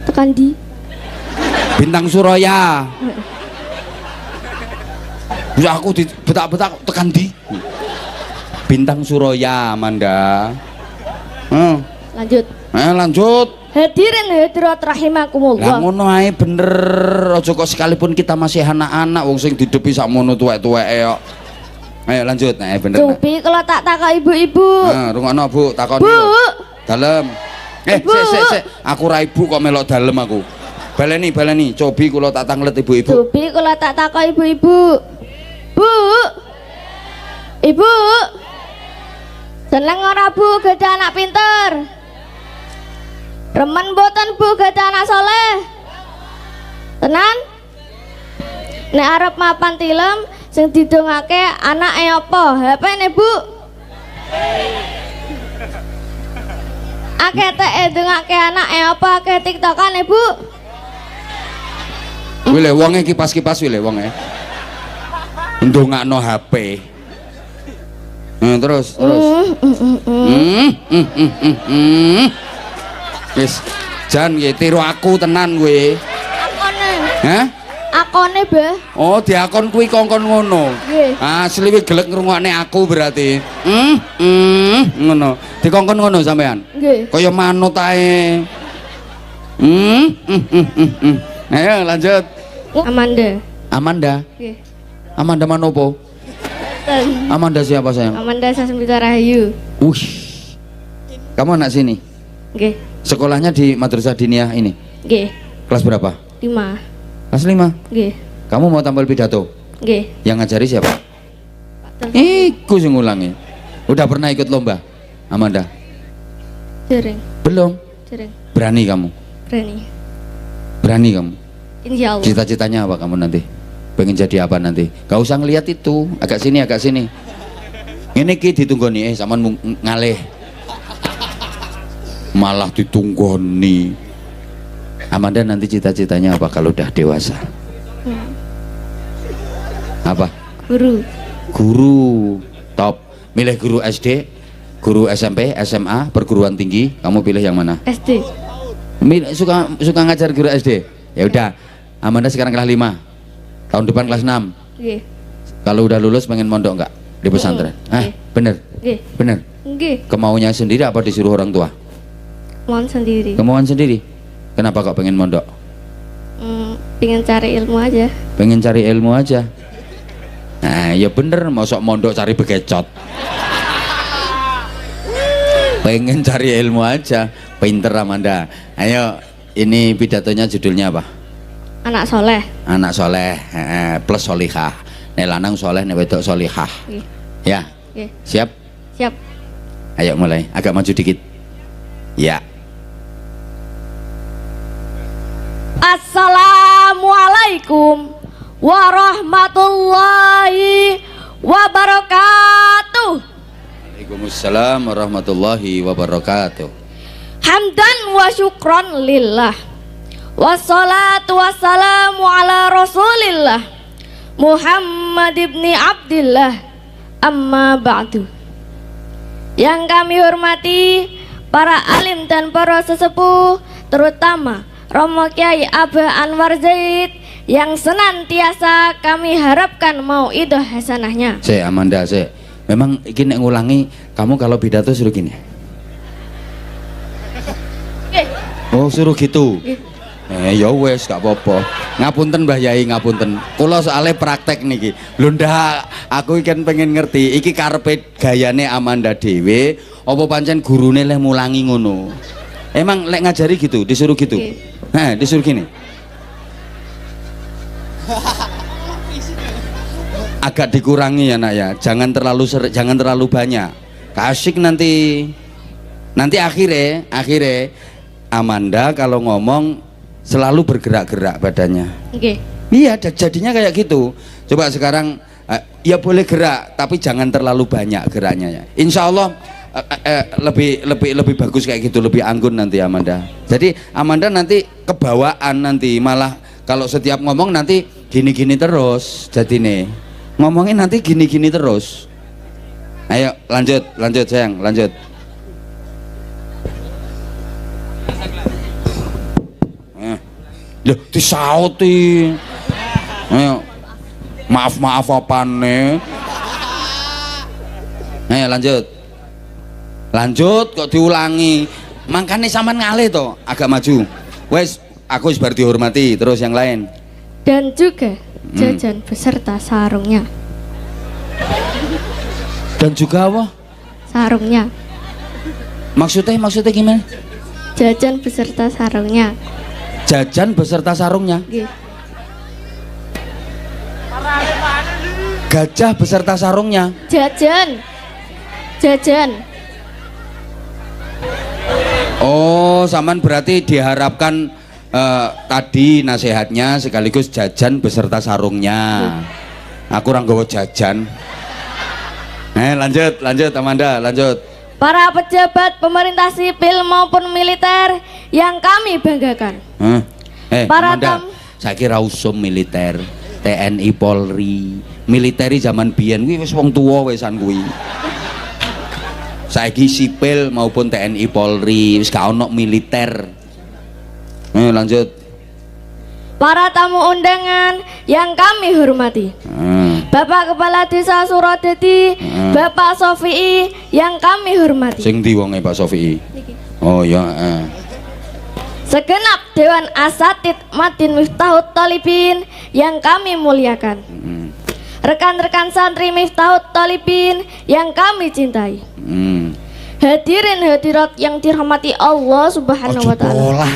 Tekan di Bintang Suraya. Ya aku betak-betak tekan di Bintang Suraya, Amanda. Lanjut. Lanjut. Hadirin hadirat rahimakumullah. Lah ngono ae bener. Aja kok sekalipun kita masih anak-anak wong sing didepi sakmono tuwek-tuweke kok. Ayo lanjut. Nah, bener. Cobi kalau tak takok ibu-ibu. Nah, rungokno Bu, takoni. Bu. Dalem. Sik. Aku ra ibu kok melok dalem aku. Baleni. Cobi kula tak tanglet ibu-ibu. Cobi kalau tak takok ibu-ibu. Bu. Ibu. Seneng ora Bu gadah anak pinter? Remen boten Bu gadah anak soleh? Tenan? Nek arep mapan tilem sing didongake anake apa? HP-ne Bu? Akeh tek ndongake anake apa akeh tiktokane Bu? Wile wonge kipas-kipas wile wonge. Ndongakno HP. Terus. Wis, jan nggih tiru aku tenan kowe. Akone. Hah? Akone, Bah. Oh, diakon kuwi kongkon ngono. Nggih. Asli gelek ngrungokne aku berarti. Ngono. Dikongkon ngono sampean. Nggih. Kaya manut ae. Ayo lanjut. Amanda. Nggih. Amanda manopo? Amanda siapa sayang? Amanda Sasmita Rahayu. Kamu anak sini? Nggih. Sekolahnya di Madrasah Diniyah ini? Nggih. Kelas berapa? 5. Kelas 5? Nggih. Kamu mau tampil pidato? Nggih. Yang ngajari siapa? Iku sing ngulangi. Udah pernah ikut lomba? Amanda? Dereng. Belum? Dereng. Berani kamu? Berani kamu? Insyaallah. Cita-citanya apa kamu nanti? Pengen jadi apa nanti? Gak usah ngelihat itu. Agak sini. Ini ki ditunggoni sampean ngalih. Malah ditunggoni. Amanda nanti cita-citanya apa kalau udah dewasa? Apa? Guru. Top. Milih guru SD, guru SMP, SMA, perguruan tinggi. Kamu pilih yang mana? SD. Suka ngajar guru SD. Ya udah. Amanda sekarang kelas 5. Tahun depan kelas 6. Nggih. Kalau udah lulus pengen mondok enggak di pesantren? Bener? Nggih. Bener? Nggih. Kemauannya sendiri apa disuruh orang tua? Mohon sendiri. Kemauan sendiri. Kenapa kok pengen mondok? Pengen cari ilmu aja. Pengen cari ilmu aja. Nah, ya bener, mosok mondok cari begecot. Pengen cari ilmu aja. Pinter Amanda. Ayo, ini pidatonya judulnya apa? Anak soleh. Anak soleh plus solihah. Nek lanang soleh, nek wedok solihah. Ya. Siap? Siap. Ayo mulai, agak maju dikit. Ya. Assalamualaikum warahmatullahi wabarakatuh. Waalaikumsalam warahmatullahi wabarakatuh. Hamdan wa syukron lillah. Wassalatu wassalamu ala rasulillah Muhammad ibni Abdillah. Amma ba'du. Yang kami hormati para alim dan para sesepuh, terutama Romo Kiai Abah Anwar Zaid yang senantiasa kami harapkan mauidhah hasanahnya. Amanda, memang ini ngulangi, kamu kalau pidato suruh gini. Oh, suruh gitu. Ya wes gak apa-apa. Ngapunten Mbah Yai, ngapunten. Kula soalnya praktek niki. Lho ndak, aku kan pengen ngerti iki karepe gayane Amanda dhewe apa pancen gurune leh mulangi ngono. Emang lek ngajari gitu, disuruh gitu. Disuruh gini. Agak dikurangi ya nak ya. Jangan terlalu banyak. Kasih nanti akhirnya Amanda kalau ngomong selalu bergerak-gerak badannya. Iya, jadinya kayak gitu. Coba sekarang ya boleh gerak, tapi jangan terlalu banyak geraknya ya. Insya Allah lebih bagus kayak gitu, lebih anggun nanti Amanda. Jadi Amanda nanti kebawaan nanti, malah kalau setiap ngomong nanti gini-gini terus. Jadi nih ngomongin nanti gini-gini terus. Ayo lanjut sayang, lanjut. Lho disauti. Ayo. Maaf apane? Ayo lanjut. Lanjut kok diulangi. Makanya sampean ngalih to, agak maju. Wes, aku wis bar dihormati, terus yang lain. Dan juga jajan beserta sarungnya. Dan juga apa? Sarungnya. Maksudnya gimana? Jajan beserta sarungnya. Jajan beserta sarungnya. Nggih. Gajah beserta sarungnya. Jajan. Oh, sampean berarti diharapkan tadi nasihatnya sekaligus jajan beserta sarungnya. Aku orang gawa jajan. Lanjut Amanda, lanjut. Para pejabat pemerintah sipil maupun militer yang kami banggakan. Para Amanda, saya kira usum militer, TNI Polri, militeri zaman biyen kuwi wis wong tuwa wesan kuwi. Saiki sipil maupun TNI Polri wis gak ono militer. Lanjut. Para tamu undangan yang kami hormati. Bapak Kepala Desa Suradadi, Bapak Sofii yang kami hormati. Sing ndi wonge Pak Sofii? Oh ya, Segenap Dewan Asatid Madin Miftahut Thalibin yang kami muliakan. Rekan-rekan santri Miftahut Thalibin yang kami cintai. Hadirin hadirat yang dirahmati Allah Subhanahu wa taala.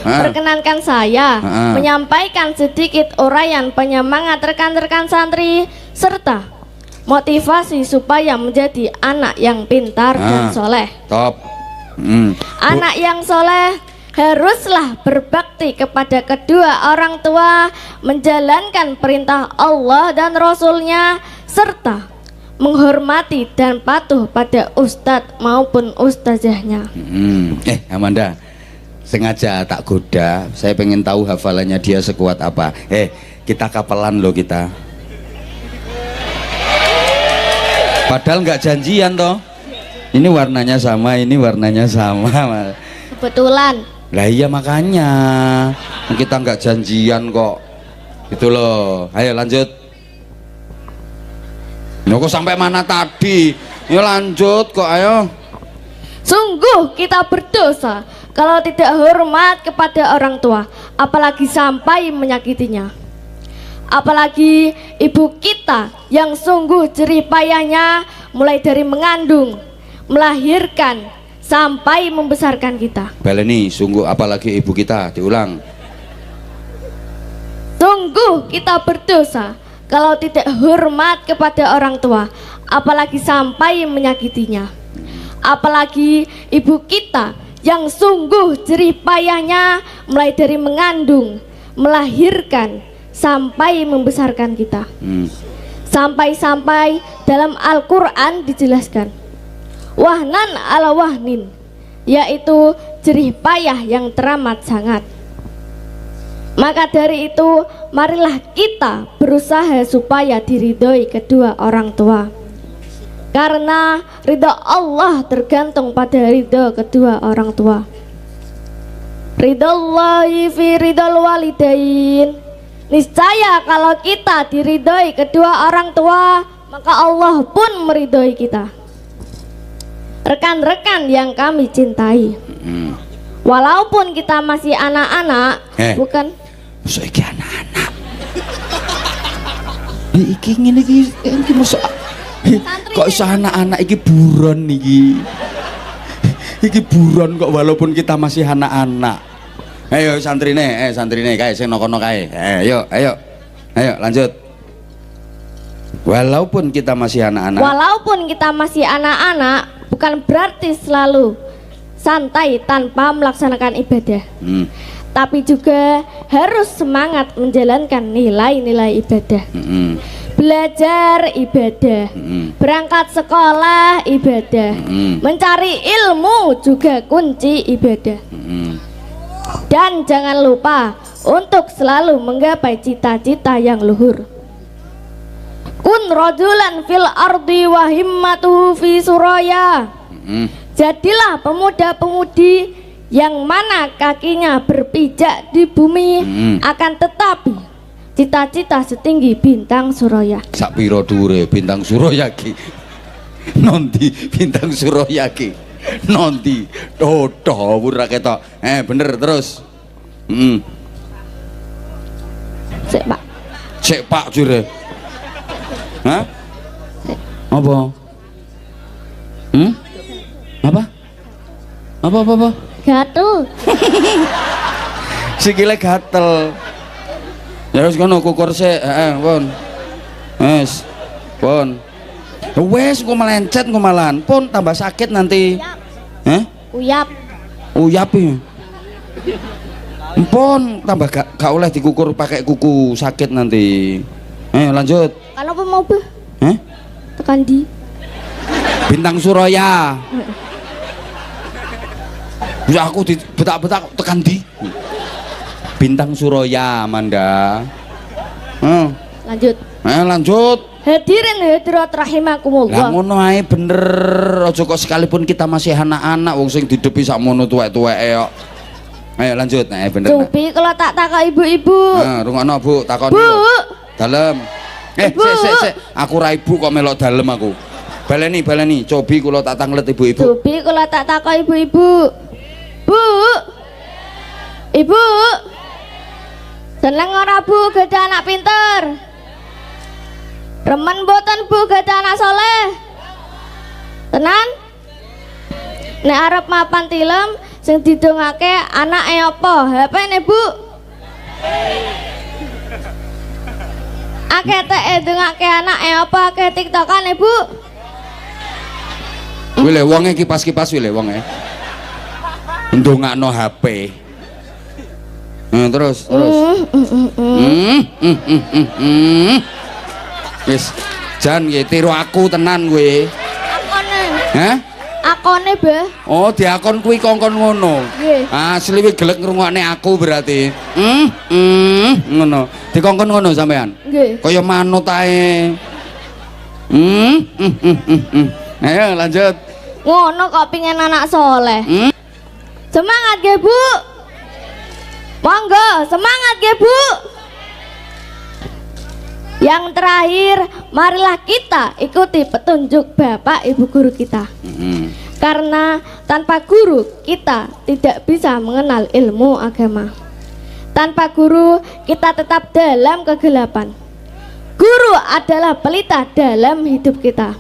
Perkenankan saya menyampaikan sedikit uraian penyemangat rekan-rekan santri serta motivasi supaya menjadi anak yang pintar dan soleh. Top. Anak yang soleh haruslah berbakti kepada kedua orang tua, menjalankan perintah Allah dan Rasulnya, serta menghormati dan patuh pada ustadz maupun ustazahnya. Amanda, sengaja tak goda, saya pengen tahu hafalannya dia sekuat apa. Kita kapelan loh kita. Padahal nggak janjian toh. Ini warnanya sama, ini warnanya sama. Kebetulan. Lah iya makanya kita nggak janjian kok. Itu loh. Ayo lanjut. Kok sampai mana tadi? Ya lanjut kok, ayo. Sungguh kita berdosa kalau tidak hormat kepada orang tua, apalagi sampai menyakitinya. Apalagi ibu kita yang sungguh jerih payahnya mulai dari mengandung, melahirkan sampai membesarkan kita. Baleni, sungguh apalagi ibu kita, diulang. Sungguh kita berdosa kalau tidak hormat kepada orang tua, apalagi sampai menyakitinya. Apalagi ibu kita yang sungguh jerih payahnya mulai dari mengandung, melahirkan sampai membesarkan kita. Sampai-sampai dalam Al-Quran dijelaskan wahnan ala wahnin, yaitu jerih payah yang teramat sangat. Maka dari itu, marilah kita berusaha supaya diridhoi kedua orang tua. Karena ridha Allah tergantung pada ridha kedua orang tua. Ridhallahi fi ridhal walidain. Niscaya kalau kita diridhoi kedua orang tua, maka Allah pun meridhoi kita. Rekan-rekan yang kami cintai, walaupun kita masih anak-anak, bukan masa iki anak-anak. Iki ngene iki masa kok iso anak-anak iki buron iki. Iki buron kok walaupun kita masih anak-anak. Ayo santrine, santrine kae sing nokono kae. Ayo lanjut. Walaupun kita masih anak-anak. Walaupun kita masih anak-anak, bukan berarti selalu santai tanpa melaksanakan ibadah. Tapi juga harus semangat menjalankan nilai-nilai ibadah. Belajar ibadah, berangkat sekolah ibadah, mencari ilmu juga kunci ibadah. Dan jangan lupa untuk selalu menggapai cita-cita yang luhur. Kun rajulan fil ardi wa himmatuhu fi suraya. Jadilah pemuda-pemudi yang mana kakinya berpijak di bumi, akan tetapi cita-cita setinggi bintang Suraya. Sak piro dhuwure bintang Suraya ki? Nondi bintang Suraya ki? Nondi dodo ora ketok. Bener terus. Sik, Pak. Cek Pak jure. Hah? Apa? Apa? Apa? Gatel. Sikile gatel. Ya wis ngono kukur sik, pun. Wis. Pun. Wes engko melencet engko malahan. Pun tambah sakit nanti. Hah? Uyap. Uyap ya. Pun tambah gak oleh dikukur pakai kuku sakit nanti. Lanjut. Kan apa mau be? Hah? Tekan di Bintang Suraya. Ya aku betak-betak tekan di Bintang Suraya, Amanda. Lanjut. Lanjut. Hadirin hadirat rahimakumullah. Lah ngono ae bener. Aja kok sekalipun kita masih anak-anak wong sing didepi sakmono tuwek-tuweke kok. Ayo lanjut. Bener. Cobi kalau tak takok ibu-ibu. Rungokno Bu, takon. Bu. Dalem. Sik. Aku ra ibu kok melok dalem aku. Baleni. Cobi kula tak tanglet ibu-ibu. Cobi kalau tak takok ibu-ibu. Bu. Ibu. Seneng ora Bu gadah anak pinter? Remen boten Bu gadah anak soleh? Tenan? Nek arep mapan tilem sing didongake anake apa? HP-ne Bu? Akeh tek ndongake anake apa? Akeh tiktokane Bu? Wile wonge kipas-kipas wile wonge. Ndongakno HP. Terus. Wis, jan nggih tiru aku tenan kowe. Akone. Hah? Akone, Bah. Oh, diakon kuwi kongkon ngono. Nggih. Asli wi gelek ngrungokne aku berarti. Ngono. Dikongkon ngono sampean. Nggih. Kaya manut ae. Ayo lanjut. Ngono kok pingin anak soleh. Semangat nggih, Bu. Monggo, semangat nggih, Bu. Yang terakhir, marilah kita ikuti petunjuk Bapak Ibu guru kita. Karena tanpa guru kita tidak bisa mengenal ilmu agama. Tanpa guru kita tetap dalam kegelapan. Guru adalah pelita dalam hidup kita.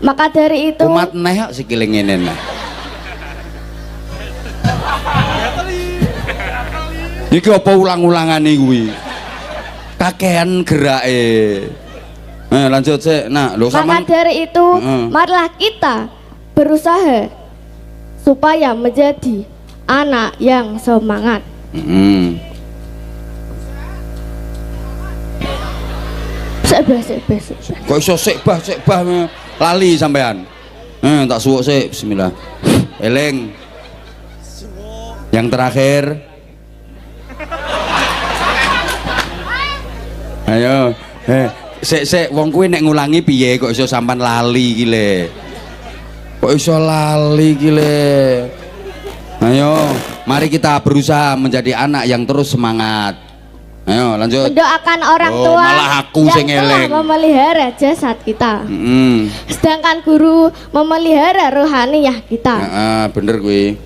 Maka dari itu Umat neh kok sikile ngene nah. Iki apa ulang-ulangane kuwi? Kakean gerake. Lanjut sik. Nah, lho maka sampean dari itu marilah kita berusaha supaya menjadi anak yang semangat. Sik. Kok iso sik bah lali sampean. Tak suwuk sik. Bismillah. Eling. Yang terakhir. Ayo. Sik wong kuwi nek ngulangi piye kok iso sampean lali iki le. Kok iso lali iki le. Ayo, mari kita berusaha menjadi anak yang terus semangat. Ayo lanjut. Mendoakan orang tua malah aku yang sing telah eling. memelihara jasad kita. Sedangkan guru memelihara rohaniyah kita. Bener kuwi.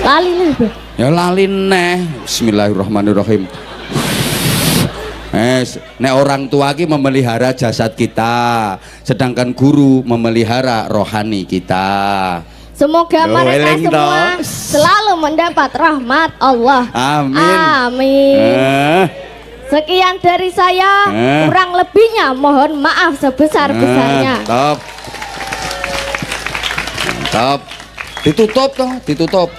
Lali nih, Bah. Ya lali neh. Bismillahirrahmanirrahim. Nek orang tua ki memelihara jasad kita, sedangkan guru memelihara rohani kita. Semoga Loh, mereka eling semua toh. selalu mendapat rahmat Allah. Amin. Amin. Sekian dari saya, kurang lebihnya mohon maaf sebesar-besarnya. Top. Ditutup toh, ditutup.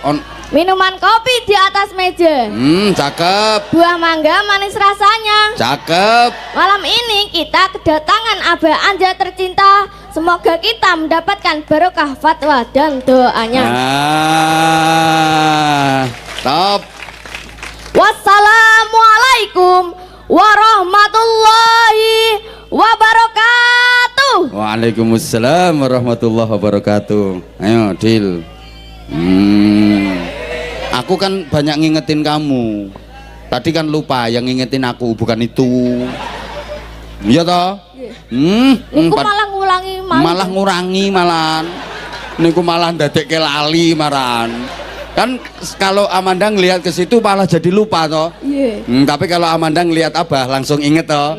Minuman kopi di atas meja. Cakep. Buah mangga manis rasanya. Cakep. Malam ini kita kedatangan Abah Anja tercinta. Semoga kita mendapatkan barokah fatwa dan doanya. Top. Wassalamualaikum warahmatullahi wabarakatuh. Waalaikumsalam warahmatullahi wabarakatuh. Ayo, Dil. Aku kan banyak ngingetin kamu. Tadi kan lupa, yang ngingetin aku bukan itu. Iya toh? Niku malah ngulangi malah ngurangi malahan. Niku malah ndadekke lali maran. Kan kalau Amanda ngelihat ke situ malah jadi lupa toh. Tapi kalau Amanda ngelihat Abah langsung inget toh.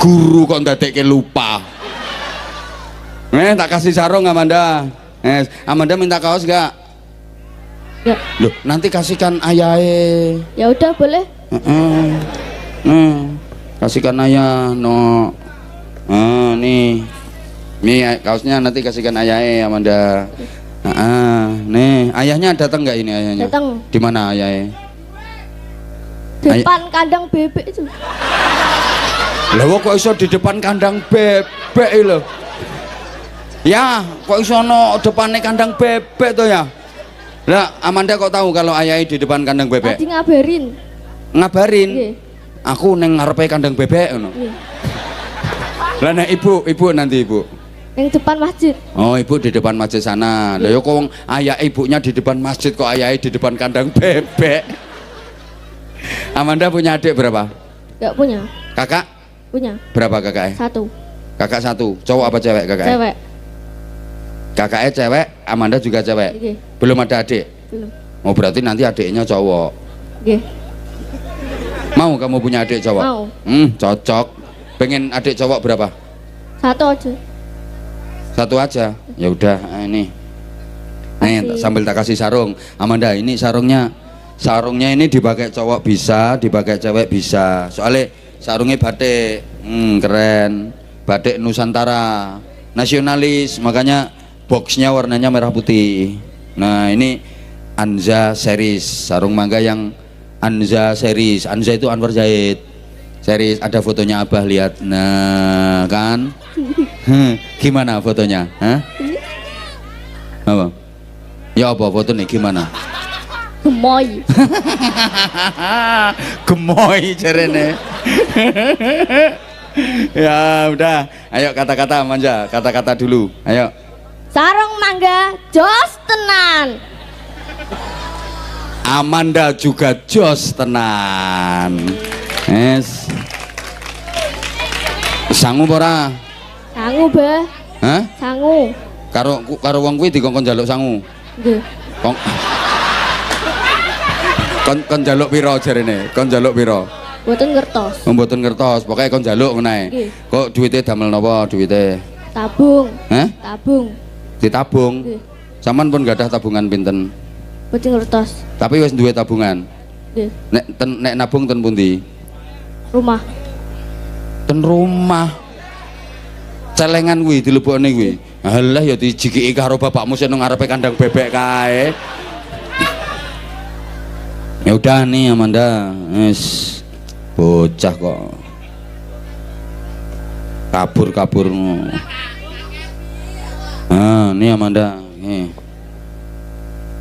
Guru kok ndadekke lupa. Tak kasih sarung Amanda. Amanda minta kaos gak? Ya. Loh, nanti kasihkan ayahe. Ya udah boleh. Kasihkan ayah no. Nih kaosnya nanti kasihkan ayahe Amanda. Nih ayahnya datang nggak ini ayahnya? Datang. Di mana ayahnya? Depan kandang bebek itu. Lah kok iso di depan kandang bebek lho? Ya, kok iso no depannya kandang bebek tuh ya? Lah Amanda kok tahu kalau ayahnya di depan kandang bebek? Tadi ngabarin. Ngabarin? Iya. Aku neng ngarepe kandang bebek ngono. Iya. Lah nek ibu nanti ibu. Yang depan masjid. Oh, ibu di depan masjid sana. Lah yo kok ayah ibunya di depan masjid kok ayahnya di depan kandang bebek. Amanda punya adik berapa? Gak punya. Kakak? Punya. Berapa kakaknya? 1. Kakak 1. Cowok apa cewek kakaknya? Cewek. Kakaknya cewek, Amanda juga cewek. Oke. Belum ada adik? Belum. Oh, berarti nanti adiknya cowok. Oke. Mau kamu punya adik cowok? Mau. Cocok. Pengen adik cowok berapa? 1 aja. 1 aja. Ya udah, ini. Nih, sambil tak kasih sarung. Amanda, ini sarungnya ini dipakai cowok bisa, dipakai cewek bisa. Soalnya sarungnya batik. Keren. Batik Nusantara. Nasionalis, makanya boxnya warnanya merah putih. Nah, ini Anza series, sarung mangga yang Anza series. Anza itu Anwar Zaid series. Ada fotonya Abah, lihat. Nah kan. Gimana fotonya? Hah? Apa? Ya apa foto nih gimana? Gemoy. Gemoy jarene. Ya udah, ayo kata-kata Manja, kata-kata dulu, ayo. Sarung mangga jos tenan. Amanda juga jos tenan. Yes. Sangu ora? Sangu bah. Hah? Sangu. Karo wong kuwi dikongkon njaluk sangu. Nggih. Kon njaluk pira jarene? Kon njaluk pira? Mboten ngertos. Mboten ngertos, pokoke kon njaluk ngono ae. Nggih. Kok duwite damel napa duwite? Tabung. Hah? Tabung. Ditabung. Nggih. Saman pun gadah tabungan pinten? Mboten ngertos. Tapi wis duwe tabungan. Nggih. Nek nabung ten pundi? Rumah. Ten rumah. Celengan kuwi dilebokne kuwi. Halah ya dijikiki karo bapakmu sing nang ngarepe kandang bebek kae. Ya udah nih Amanda, wis bocah kok. Kabur-kabur. Nih Amanda, nih.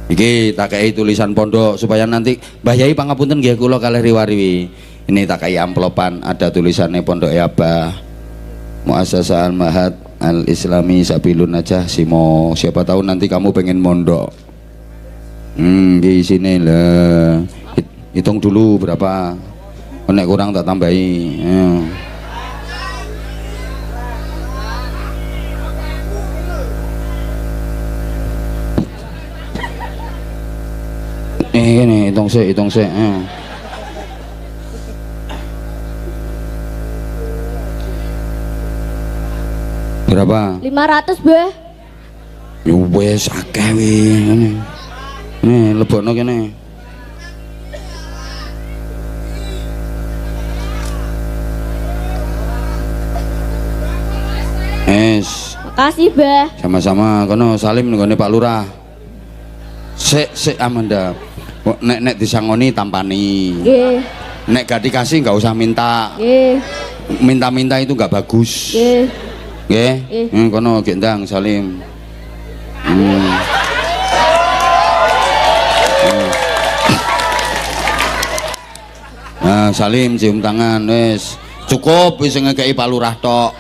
Iki tak kei tulisan pondok supaya nanti Mbah Yai pangapunten nggih kula kalih riwariwi. Ini tak kei amplopan ada tulisannya Pondok Abah Muassasah Al-Mahad Al-Islami Sabilun Najah Simo. Siapa tahu nanti kamu pengen mondok. Di sini lah. Hitung dulu berapa. Nek kurang tak tambahi. Ini hitung sih. Berapa? 500 bah. Ya wis akeh wi. Nih lebokno kene. Es. Makasih bah. Sama-sama kono salim nggone Pak Lurah. Sik Amanda. Nek disangoni tampani. Nggih. Nek gak dikasih nggak usah minta. Nggih. Minta-minta itu nggak bagus. Nggih. Nggih. Kono gendang salim. Nah, salim cium tangan wis. Cukup wis ngekeki Pak Lurah tok.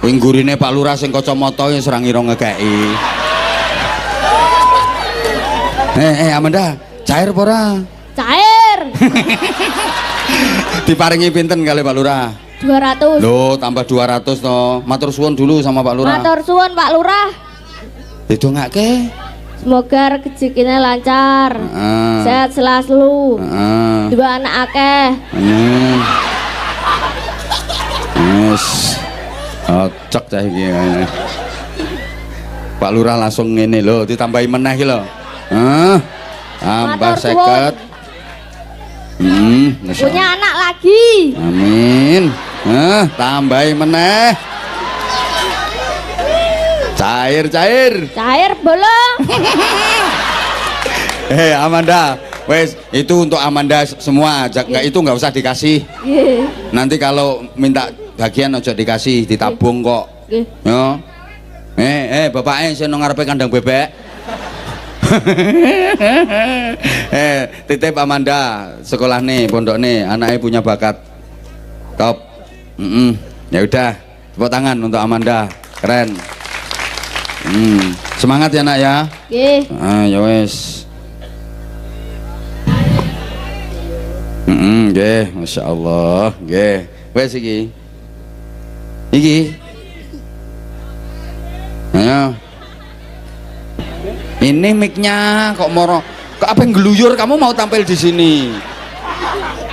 Kuwi gurine Pak Lurah sing kacamata ya serang ira ngekeki. Amanda, cair apa ora? Cair. Diparingi pinten kali Pak Lurah? 200. Loh, tambah 200 toh. Matur suwun dulu sama Pak Lurah. Matur suwun Pak Lurah. Didongake. Semoga rezekinya lancar. Heeh. Sehat selalu. Heeh. Dua anak akeh. Yes. Cocok cah iki. Pak Lurah langsung ngene lho, ditambahi meneh iki lho. Tambah 50. Punya anak lagi. Amin. Tambahi meneh. Cair. Cair bolong. Amanda, wes itu untuk Amanda semua. Itu nggak usah dikasih. Nanti kalau minta bagian ojo dikasih, ditabung kok. Yo. Bapaknya saya ngarepe kandang bebek. Titip Amanda sekolah nih, pondok nih, anaknya punya bakat top. Ya udah, tepuk tangan untuk Amanda, keren. Semangat ya nak ya. Ya wes. Masya Allah. Wes iki. Ayo. Ini mic-nya kok moro, kok apa yang geluyur, kamu mau tampil di sini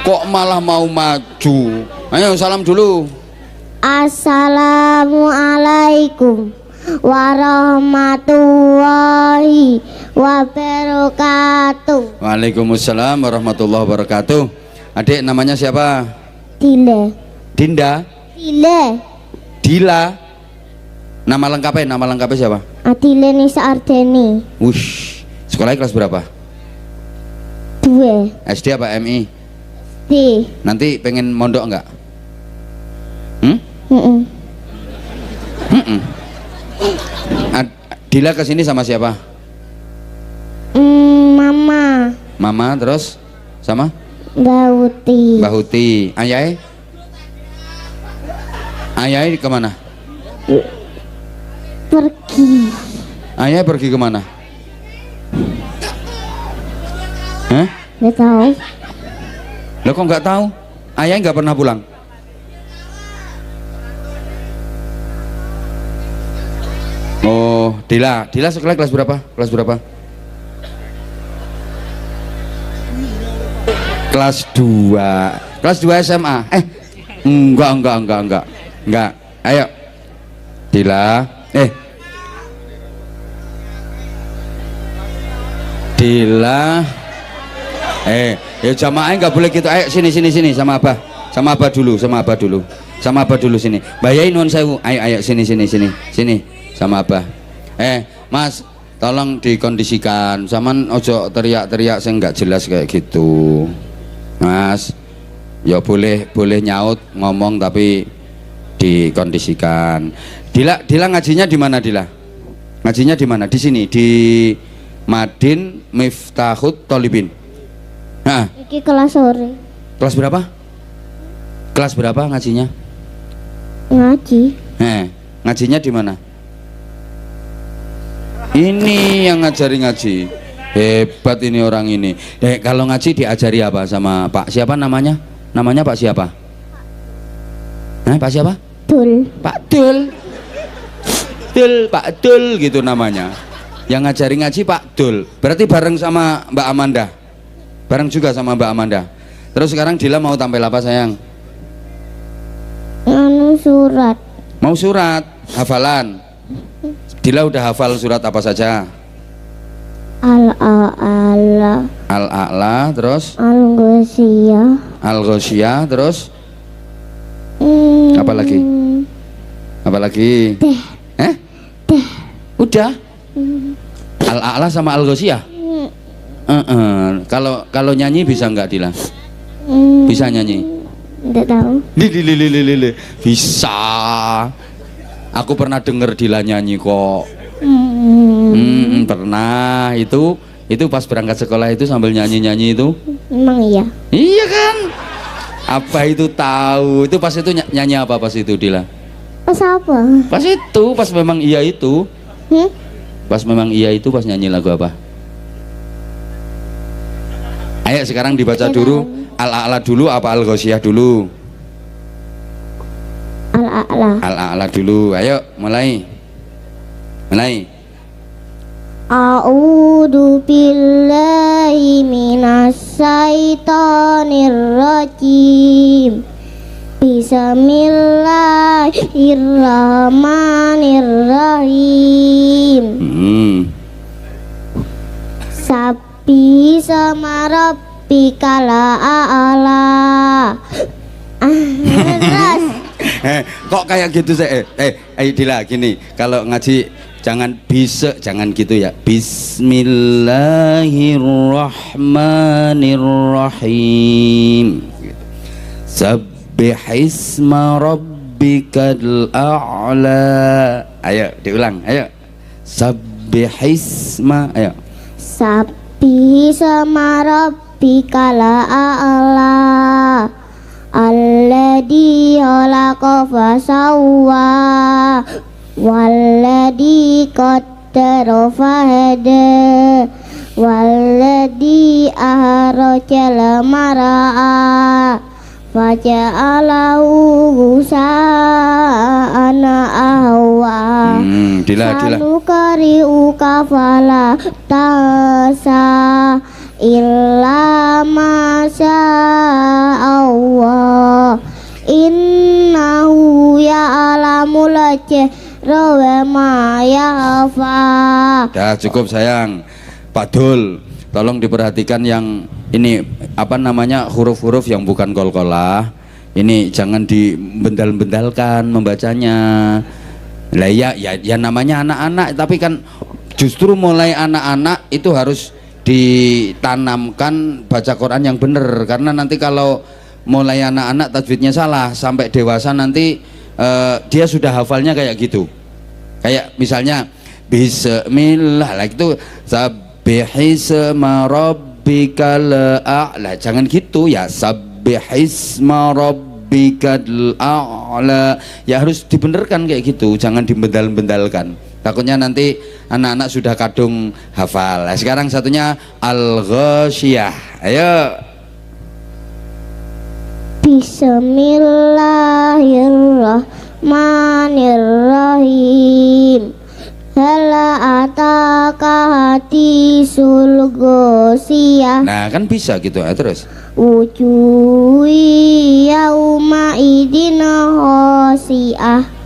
kok malah mau maju. Ayo salam dulu. Assalamualaikum warahmatullahi wabarakatuh. Waalaikumsalam warahmatullahi wabarakatuh. Adik namanya siapa? Dile. Dinda. Dila. Nama lengkapnya siapa? Adile Nisa Ardeni. Wush, sekolahnya kelas berapa? 2. SD apa MI? D. Nanti pengen mondok enggak? Dila kesini sama siapa? Mama terus sama? Mbak Huti. Ayai kemana? Pergi. Ayah pergi kemana? Nggak tahu. Lo kok nggak tahu? Ayah nggak pernah pulang. Oh, Dila sekolah kelas berapa? Kelas 2. Kelas 2 SMA. Enggak. Ayo. Dila. Ya jamaah nggak boleh gitu. Ayo sini sama abah dulu sini. Bayain nuwun sewu. Ayo sini sama abah. Mas, tolong dikondisikan. Saman ojo teriak-teriak saya nggak jelas kayak gitu. Mas, ya boleh nyaut ngomong tapi dikondisikan. Dila ngajinya di mana Dila? Ngajinya di mana? Di sini di Madin Miftahut Thalibin. Iki kelas sore. Kelas berapa? Ngajinya? Ngaji. Ngajinya di mana? Ini yang ngajari ngaji. Hebat ini orang ini. Kalau ngaji diajari apa sama Pak siapa namanya? Namanya Pak siapa? Pak siapa? Pak Dul gitu namanya. Yang ngajari ngaji Pak Dul. Berarti bareng sama Mbak Amanda. Bareng juga sama Mbak Amanda. Terus sekarang Dila mau tampil apa sayang? Surat. Mau surat, hafalan. Dila udah hafal surat apa saja? Al-A'la, terus? Al-Ghasyiyah, terus? Apa lagi? Udah. Al-A'la sama Al-Ghasyiyah. Kalau nyanyi bisa nggak Dila? Bisa nyanyi? Nggak tahu. Bisa. Aku pernah denger Dila nyanyi kok. Pernah. Itu pas berangkat sekolah itu sambil nyanyi itu. Emang iya? Iya kan? Apa itu tahu? Itu pas itu nyanyi apa pas itu Dila? Pas apa? Pas memang iya itu. Pas memang iya itu pas nyanyi lagu apa? Ayo sekarang dibaca Iya, dulu. Al-A'la dulu apa Al-Ghasyiyah dulu? Al-A'la. Al-A'la dulu. Ayo mulai. Mulai. A'udzu billahi minasyaitonir rajim. Bismillahirrahmanirrahim. Sabi sama rabbikal a'la. Terus Kok kayak gitu sih? Ayo Dila gini, kalau ngaji jangan bisa, jangan gitu ya. Bismillahirrahmanirrahim. Sabbihisma rabbikal a'la. Ayo diulang, ayo. Sabbihisma, ayo. Sabi sama rabbikal a'la. Alladzi khalaqa fasawwa walladzi qaddara fahada walladzi ahrajal mar'a faja'alahu ghusa'an ahwa. Dila. Sanukari'uka fala tansa illa ma Allah. Innahu ya'lamul jahra wa ma yakhfa. Dah cukup sayang. Pak Dul, tolong diperhatikan yang ini apa namanya, huruf-huruf yang bukan qalqalah. Ini jangan dibendal-bendalkan membacanya. Lah ya namanya anak-anak, tapi kan justru mulai anak-anak itu harus ditanamkan baca Quran yang benar, karena nanti kalau mulai anak-anak tajwidnya salah, sampai dewasa nanti dia sudah hafalnya kayak gitu, kayak misalnya bismillah, lah itu sabbihisma rabbikal a'la, jangan gitu ya, sabbihisma rabbikal a'la, ya harus dibenarkan kayak gitu, jangan dibendal-bendalkan, takutnya nanti anak-anak sudah kadung hafal. Nah, sekarang satunya Al-Ghasyiyah. Ayo. Bismillahirrahmanirrahim. Hal ataka hadisul ghasyiyah. Nah, kan bisa gitu. Terus. Wujuhi yauma idin khasiyah.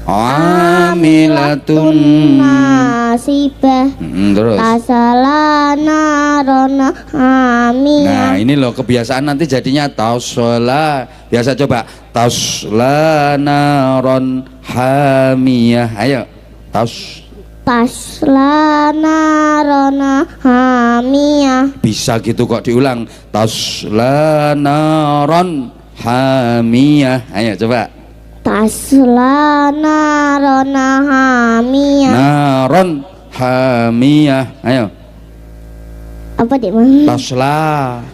Amilatun nasibah. Terus. Tasalana rona hamiyah. Nah, ini loh kebiasaan nanti jadinya tasla. Biasa coba tasla naron hamiyah. Ayo. Tasla narona hamiyah. Bisa gitu kok, diulang. Tasla naron hamiyah. Ayo coba. Tasla narona hamiyah. Naron hamiyah. Ayo. Apa dik mang? Tasla.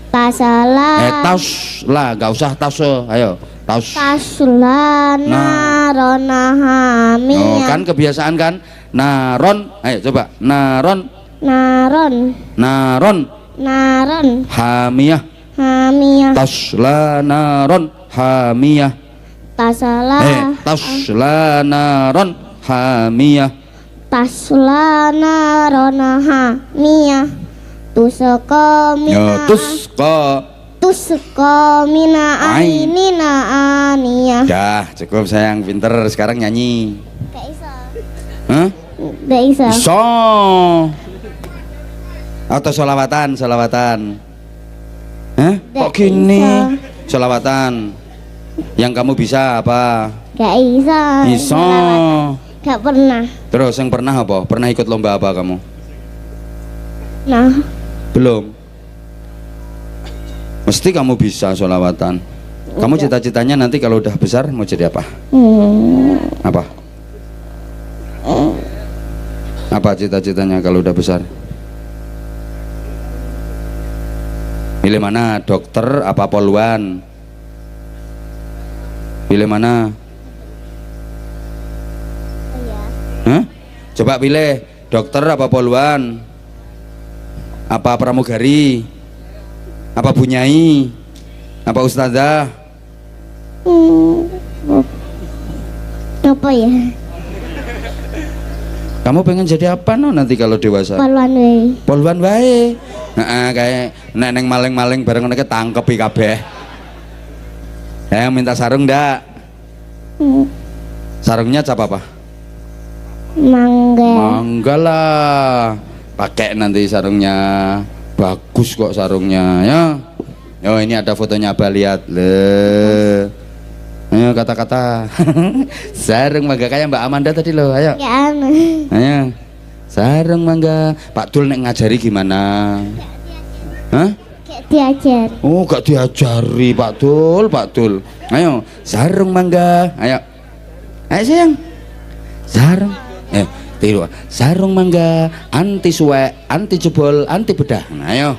Tasala. Tasla, gak usah taso. Ayo. Tasla narona hamiyah. Oh, kan kebiasaan kan? Naron. Ayo coba. Naron. Naron. Naron. Naron. Hamiyah. Hamiyah. Tasla naron hamiyah. Tasala. Tasla naron hamiyah. Tasla narona hamiyah. Tusqa mina. Tusqa mina ainina aniyah. Dah cukup sayang, pinter, sekarang nyanyi. Gak iso. Hah? Gak iso. Iso. Atau solawatan. Hah? Kok gini? Solawatan. Yang kamu bisa apa? Gak iso. Iso. Gak pernah. Terus yang pernah apa? Pernah ikut lomba apa kamu? Nah. Belum. Mesti kamu bisa solawatan. Kamu cita-citanya nanti kalau udah besar mau jadi apa? Apa? Apa cita-citanya kalau udah besar? Pilih mana? Dokter apa poluan? Pilih mana? Hah? Coba pilih dokter apa poluan? Apa pramugari? Apa Bu Nyai? Apa Ustazah? Hmm, apa ya? Kamu pengen jadi apa no nanti kalau dewasa? Poluan we. Poluan wae. Heeh, kayak nek neng maling-maling bareng nek ketangkep kabeh. Ya minta sarung ndak? Hmm, Sarungnya cap apa? mangga. Mangga lah. Pakai nanti sarungnya. Bagus kok sarungnya ya. Oh ini ada fotonya Abah, lihat. Le. Ayo kata-kata. Sarung mangga kayak Mbak Amanda tadi loh. Ayo. Ya anu. Ayo. Sarung mangga. Pak Dul nek ngajari gimana? Hah? Kayak diajar. Oh, gak diajari Pak Dul, Pak Dul. Ayo, sarung mangga. Ayo. Ayo sayang. Sarung. Tiru. Sarung mangga, anti suwek, anti jebol, anti bedah. Nah, ayo.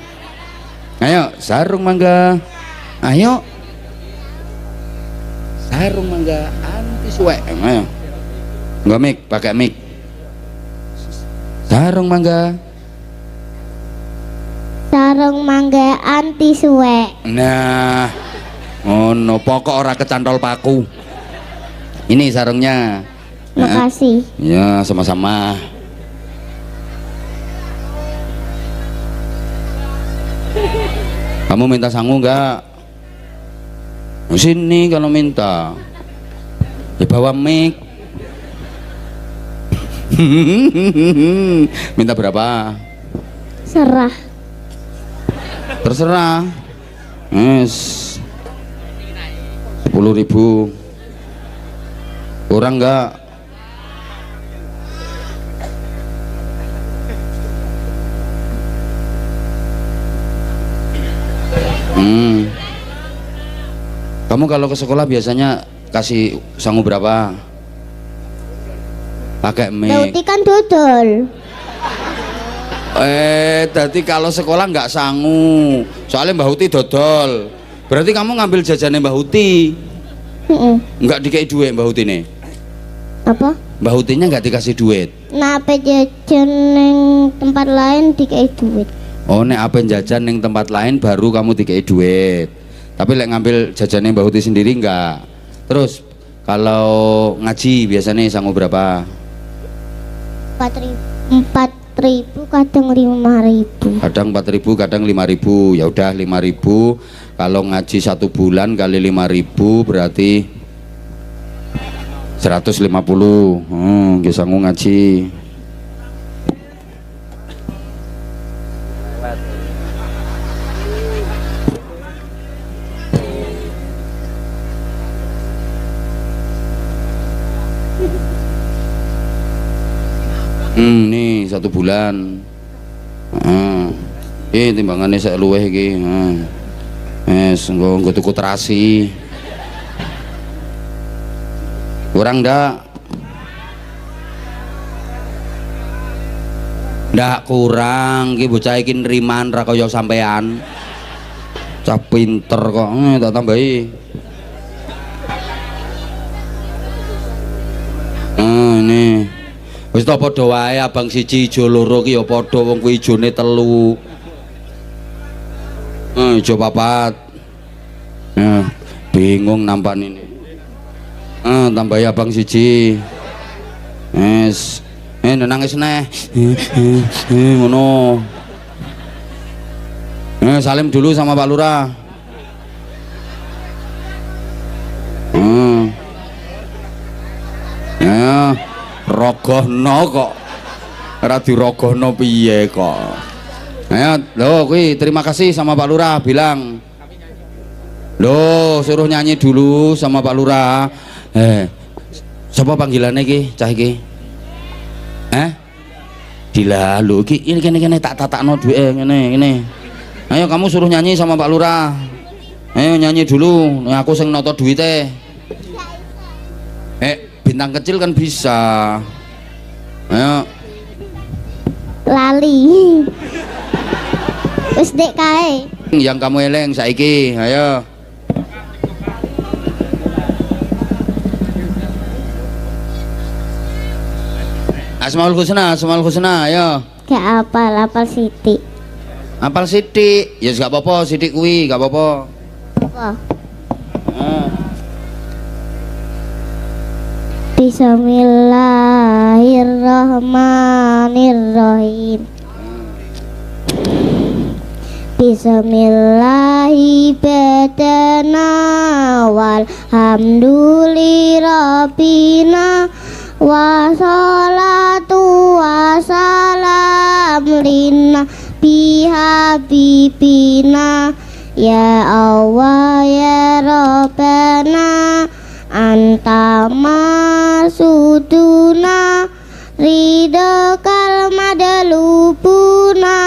Ayo, sarung mangga. Ayo. Sarung mangga, anti suwek. Ayo. Enggak mic, pakai mic. Sarung mangga. Sarung mangga anti suwek. Nah, oh no, pokok ora kecantol paku. Ini sarungnya. Makasih. Ya, sama-sama. Kamu minta sangu enggak? Sini kalau minta. Ya bawa mic. Minta berapa? Serah. Terserah. Yes. 10.000. Kurang enggak? Kamu kalau ke sekolah biasanya kasih sangu berapa? Pakai mic. Dauti kan dodol. Tadi kalau sekolah nggak sangu, soalnya Mbak Huti dodol. Berarti kamu ngambil jajannya Mbak Huti, nggak dikasih duit Mbak Huti nih? Apa? Mbak Hutinya nggak dikasih duit. Nah, apa jajan neng tempat lain dikai duit. Oh, nek apa jajan yang tempat lain baru kamu dikasih duit. Tapi lek ngambil jajannya Mbak Huti sendiri nggak. Terus kalau ngaji biasanya sangu berapa? 4.000 kadang 5.000. Kadang 4.000, kadang 5.000. Ya udah 5.000. Kalau ngaji 1 bulan kali 5.000 berarti 150. Sangu ngaji. Nih 1 bulan. Timbangannya saya luweh iki. Nggo tuku terasi. Kurang ndak? Ndak kurang, iki bocah iki nriman ra kaya sampean. Cah pinter kok, tak tambahi. Ini wis ta padha wae abang siji ijo loro ki ya padha wong kuwi ijone 3. Ijo 4. Bingung nampak ini. Tambahi abang siji. Wes. Nangis neh. Ngono. Salim dulu sama Pak Lurah. Rogohno kok. Ora dirogohno piye kok. Ayo, lho kuwi terima kasih sama Pak Lurah bilang. Loh, suruh nyanyi dulu sama Pak Lurah. Siapa panggilannya iki, cah iki? Dila lho iki ini kene tak tatakno duwe ngene. Ayo kamu suruh nyanyi sama Pak Lurah. Ayo nyanyi dulu, aku sing noto duwite. Bintang kecil kan bisa. Ayo. Lali. Wis dek kae. Yang kamu eleng saiki, ayo. Asmaul Husna, ayo. Gak apal Siti. Apal sithik. Ya gak apa-apa, sithik kuwi, gak apa-apa. Apa? Ah. Bismillahirrahmanirrahim. Bismillahi badana walhamdulillahirrabina wassalatu wassalam lina bihabibina ya Allah ya Rabbana anta masuduna ridho kalmadalubuna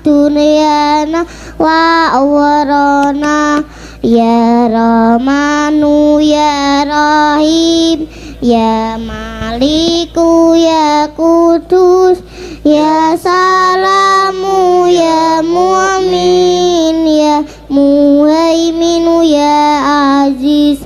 dunyana wa awarona ya Rahmanu ya Rahim ya Maliku ya Kudus ya Salamu ya Mu'min ya Muhaiminu ya Aziz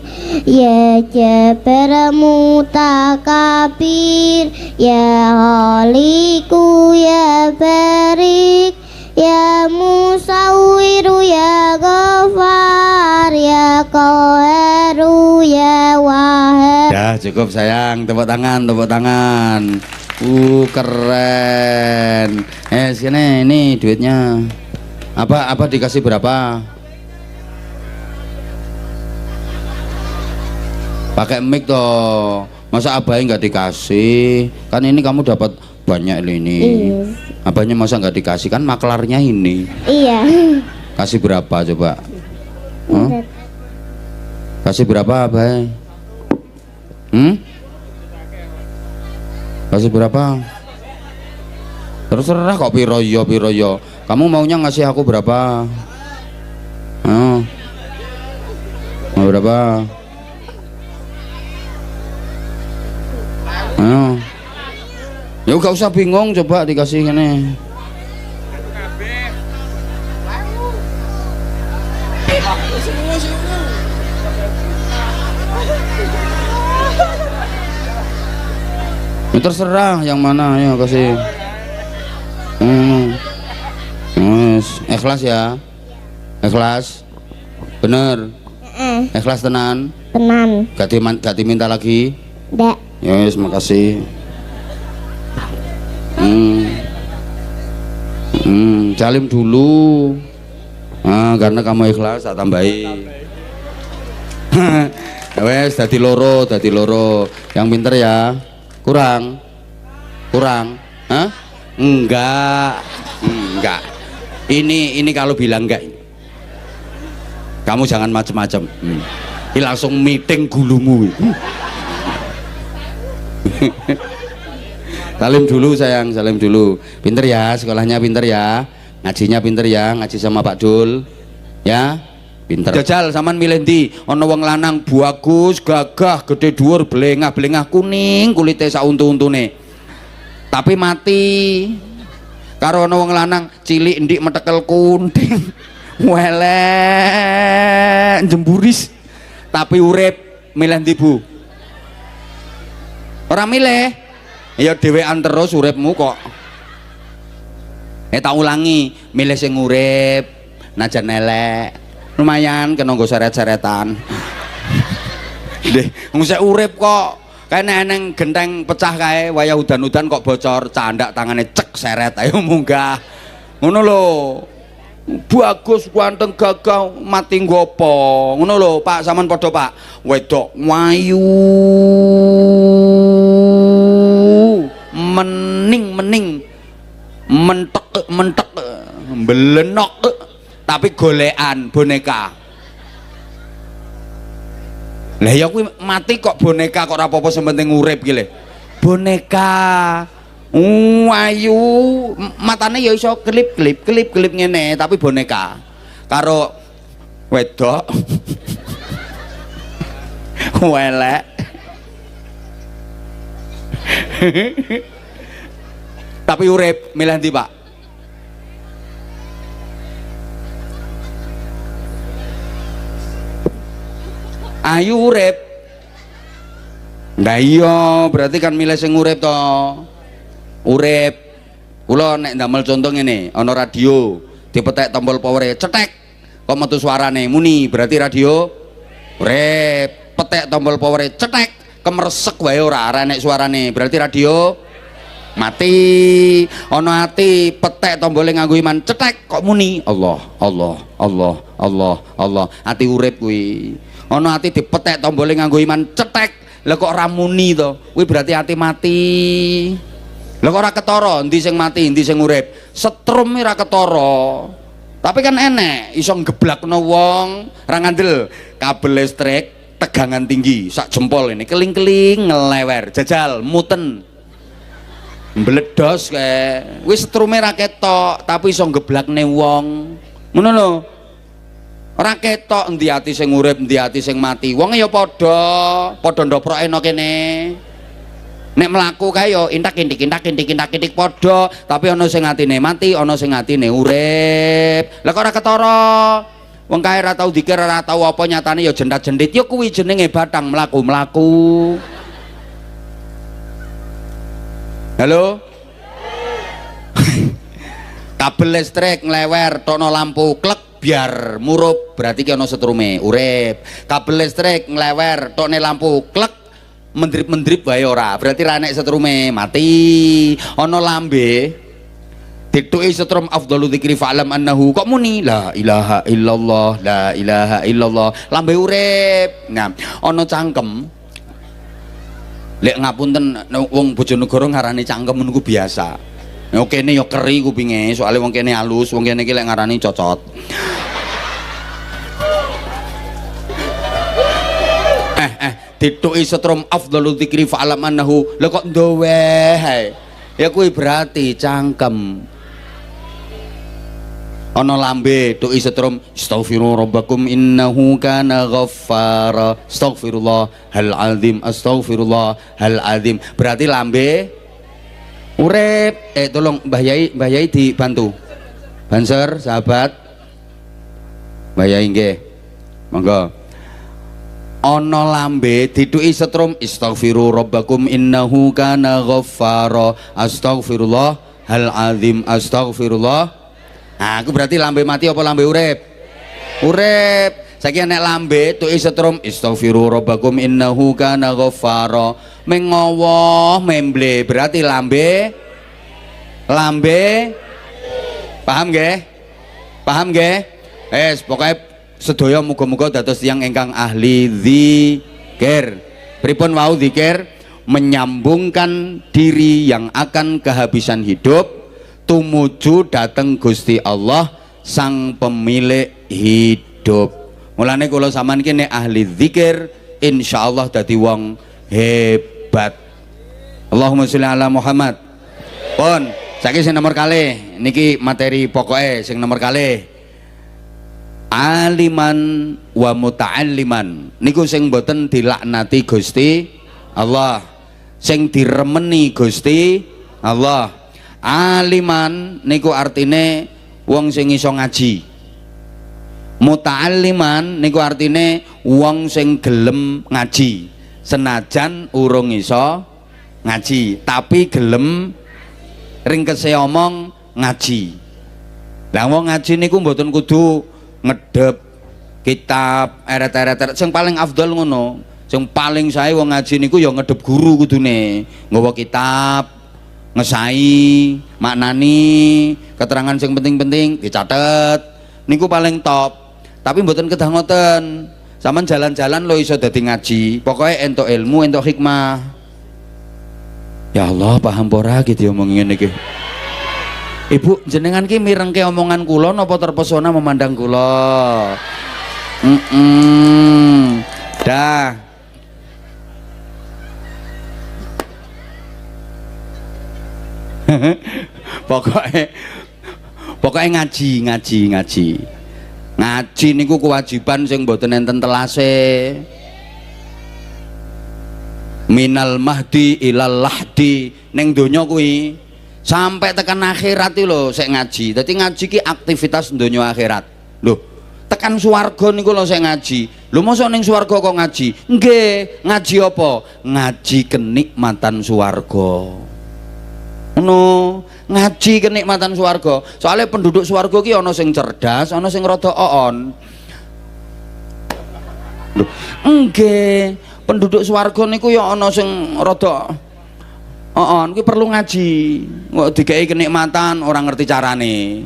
ya Jabbar Mutakabir ya Khaliku ya Barik ya Musawwiru ya Ghafar ya Qaharu ya Wahhab. Dah cukup sayang, tepuk tangan, tepuk tangan. Keren. Sini ini duitnya. Apa dikasih berapa? Pakai mic toh. Masa abahnya nggak dikasih? Kan ini kamu dapat banyak ini. Iya. Abahnya masa nggak dikasih? Kan maklarnya ini. Iya. Kasih berapa coba? Huh? Kasih berapa abah? Kasih berapa? Terserah kok piroyo piroyo. Kamu maunya ngasih aku berapa? Mau berapa? Ya gak usah bingung, coba dikasih gini. Ya terserah yang mana, ya kasih. Ikhlas ya, ikhlas, bener, ikhlas tenan, Tenan. gak diminta lagi. Ndak. Yes, makasih. Salim dulu. Karena kamu ikhlas tak tambahi. Wes dadi loro. Yang pinter ya. Kurang. Hah? Enggak. Ini kalau bilang enggak. Kamu jangan macem-macem. Ini langsung meeting gulumu. Salim dulu sayang, salim dulu. Pinter ya, sekolahnya pinter ya, ngajinya pinter ya, ngaji sama Pak Dul, ya, pinter. Jajal, saman milih ndi? Ono wong lanang bagus, gagah, gede dhuwur, belengah kuning, kulitnya sak untu-untune. Tapi mati. Karo ono wong lanang cilik ndik metekel kunting, welek, jemburis, tapi urip, milih ndi Bu? Ora milih. Ya dhewean terus uripmu kok. Tak ulangi, milih sing urip, najan elek. Lumayan kena nggo seret-seretan. Nggih, wong sik urip kok. Kae neng genteng pecah kae, wayah udan-udan kok bocor, candak tangane cek seret, ayo munggah. Ngono lho. Bagus, ganteng, gagah, mati nggopo. Ngono lho, Pak, sampean padha, Pak. Wedok wayu. Mening mentek belenok tapi golekan boneka. Lah ya kuwi mati kok boneka kok ora apa-apa sementing urip ki lho. Boneka ayu matane ya iso kelip ngene tapi boneka karo wedok welek. Tapi urip milih ndi Pak? Ayu urip. Nah iya berarti kan milih sing urip to. Urip. Kula nek ndamel contoh ngene, ana radio dipetek tombol powere cetek kok metu suarane muni berarti radio urip. Petek tombol powere cetek kemeresek wae ora enek suarane berarti radio mati. Ono ati petek tombole nganggo iman cetek kok muni Allah Allah Allah Allah Allah ati urip kuwi. Ono ati dipetek tombole nganggo iman cetek lha kok ora muni to kuwi berarti ati mati. Lha kok ora ketara endi sing mati endi sing urip, setrum ora ketara. Tapi kan enek iso ngeblakno wong ra ngandel kabel listrik tegangan tinggi sak jempol ini keling-keling ngelewer jajal muten mbledos kae wis setrume ra ketok tapi iso ngeblakne wong ngono lho. Ora ketok endi ati sing urip endi ati sing mati, wong ya padha ndoproke no kene. Nek mlaku kae yo intak-intik padha, tapi ana sing atine mati, ana sing atine urip. Lah kok ora ketara? Wong kae ora tau dikir, ora tau apa nyatane ya jendat-jendit. Ya kuwi jenenge batang mlaku-mlaku. Halo? Kabel listrik nglewer, tono lampu klek biar murup, berarti ki ana setrume, urip. Kabel listrik nglewer, tone lampu klek mendrip-mendrip wae ora, berarti ra nek setrume, mati. Ana lambe dituki setrum afdalu dzikri fa'lam annahu kok muni la ilaha illallah la ilaha illallah lambe urip. Nah, ana cangkem lek ngapunten wong Bojonegoro ngarani cangkem niku biasa. Ya kene ya keri kupinge, soalnya wong kene halus, wong kene iki lek ngarani cocot. Dituki setrum afdalu dzikri fa'lam annahu lha kok ndoweh ya kuwi berarti cangkem. Ana lambe tuki setrum astaghfiru rabbakum innahu kana ghaffara astaghfirullah hal azim astaghfirullah hal azim berarti lambe urip. Tolong Mbah Yai dibantu banser sahabat Mbah Yai nggih monggo. Ana lambe dituki setrum astaghfiru rabbakum innahu kana ghaffara astaghfirullah hal azim astaghfirullah. Nah, aku berarti lambe mati apa lambe urip? Urip. Saiki nek lambe tuki setrum astaghfiru rabbakum innahu kana ghaffara mengowo memble berarti lambe paham nggih? Paham nggih? Pokoke sedaya muga-muga dados tiyang ingkang ahli zikir. Pripun wau zikir? Menyambungkan diri yang akan kehabisan hidup tumuju dateng Gusti Allah sang pemilik hidup. Mulane kula sampean iki nek ahli zikir insyaallah dadi wong hebat. Allahumma sholli ala Muhammad. Pun saiki sing nomor kalih niki materi pokoke sing nomor kalih. Aliman wa muta'alliman niku sing mboten dilaknati Gusti Allah, sing diremeni Gusti Allah. Aliman niku artine wong sing iso ngaji. Muta'alliman niku artine wong sing gelem ngaji senajan urung iso ngaji tapi gelem ringkese omong ngaji. Lah wong ngaji niku mboten kudu ngedep kitab eret-eret sing paling afdal ngono. Sing paling sae wong ngaji niku ya ngedep guru kudune, nggawa kitab, ngesai, maknani, keterangan sing penting-penting dicatet. Niku paling top. Tapi mboten kedah ngoten. Sampeyan jalan-jalan lo iso dadi ngaji. Pokoke entuk ilmu, entuk hikmah. Ya Allah, paham ora gitu omong ngene iki. Ibu jenengan ki mirengke omongan kula napa terpesona memandang kula? Dah. Pokoknya ngaji. Ngaji niku kewajiban sing mboten enten telase. Minal mahdi ilal lahdi ning donya kuwi sampai tekan akhirat iki lho sik ngaji. Dadi ngaji ki aktivitas donya akhirat. Lho, tekan swarga niku lho sik ngaji. Lho mosok ning swarga kok ngaji? Nggih, ngaji apa? Ngaji kenikmatan swarga. ngono ngaji kenikmatan swarga. Soalnya penduduk swarga ki ana sing cerdas, ana sing rada oon. Lho, nggih, penduduk swarga niku ya ana sing rada oon, kuwi perlu ngaji. Kok digawe kenikmatan ora ngerti carane.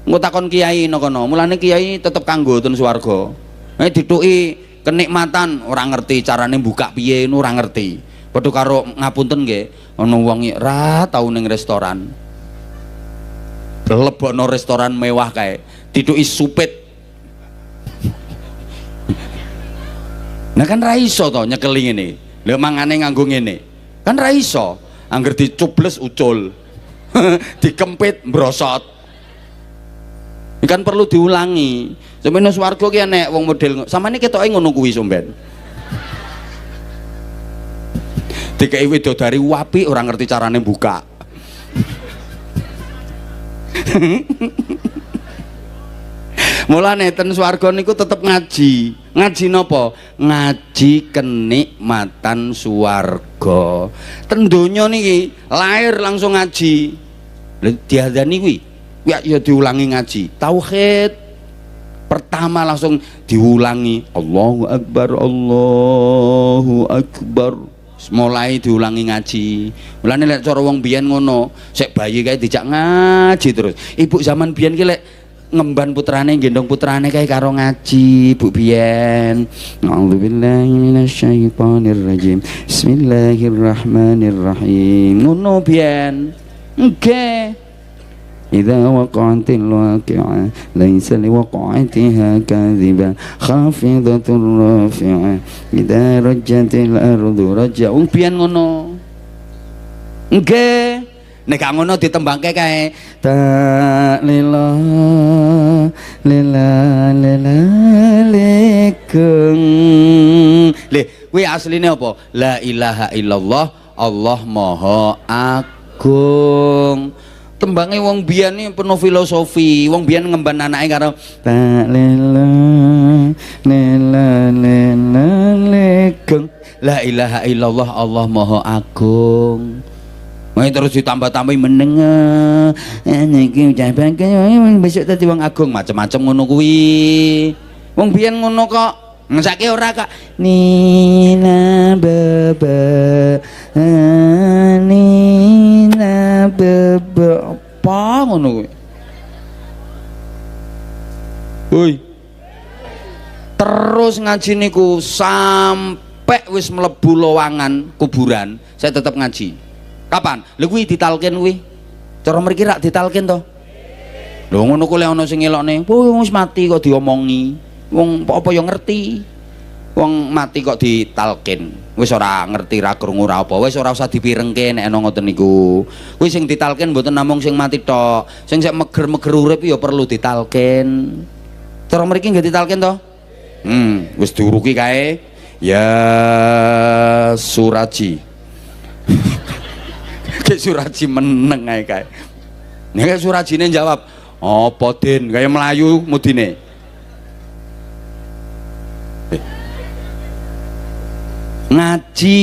Engko takon kiai no kono. Mulane kiai tetep kanggo ten swarga. Nek dituki kenikmatan ora ngerti carane buka piye ora ngerti. Padha karo ngapunten nggih, ana wong ra tau ning restoran. Lebokno restoran mewah kae, dituki supit. Nah kan ra iso to nyekeli ngene. Lha mangane nganggo ngene. Kan ra iso. Angger dicubles ucul. Dikempit mbrosot. Kan perlu diulangi. Sampeyan swarga ki enek wong model samane ketoke ngono kuwi somben. Dikai widodari apik ora ngerti carane buka. Mulane ten swarga niku tetep ngaji. Ngaji napa? Ngaji kenikmatan swarga. Ten donya niki lahir langsung ngaji. Lha diadani kuwi ya diulangi ngaji. Tauhid pertama langsung diulangi. Allahu Akbar, Allahu Akbar. Mulai diulangi ngaji. Mulane lek cara wong biyen ngono, sik bayi kae dijak ngaji terus. Ibu zaman biyen ki lek ngemban putrane gendong putrane kae karo ngaji Bu biyen. A'udzubillahi minasyaitonir rajim. Bismillahirrahmanirrahim. Ngono biyen. Nggih. إذا وقعت الواقعة ليس لوقعتها كاذبة خافضة رافعة إذا رجت الأرض رجع pian ngono nggih nek gak ngono ditembangke kae ta lila lila lila lekeng le kuwi asline apa la ilaha illallah Allah maha agung. Tembange wong biyen iki penuh filosofi. Wong biyen ngemban anake karo la la ilaha illallah Allah maha agung. Wong terus ditambah-tambahi meneng niki ucapan besok dadi wong agung macam-macam ngono kuwi. Wong biyen ngono kok. Saiki ora kok nina baba nina baba apa ngono kuwi. Hoi. Terus ngaji niku sampai wis mlebu lowangan kuburan, saya tetap ngaji. Kapan? Lha kuwi ditalkin kuwi. Cara mriki rak ditalkin to. Lho ngono ku lek ana sing ngelokne, wis mati kok diomongi. Wong apa ya ngerti. Wong mati kok ditalkin. Wis ora ngerti ra krungu ra apa. Wis ora usah dipirengke nek ana ngoten niku. Kuwi sing ditalkin mboten namung sing mati tok. Sing sek meger-meger urip ya perlu ditalkin. Cara mriki nggih ditalkin to? Wis diuruki kae. Ya Suraji. Kayak Suraji meneng ae kae. Nek Surajine jawab, "Apa Den? Kaya Melayu mudine." Ngaji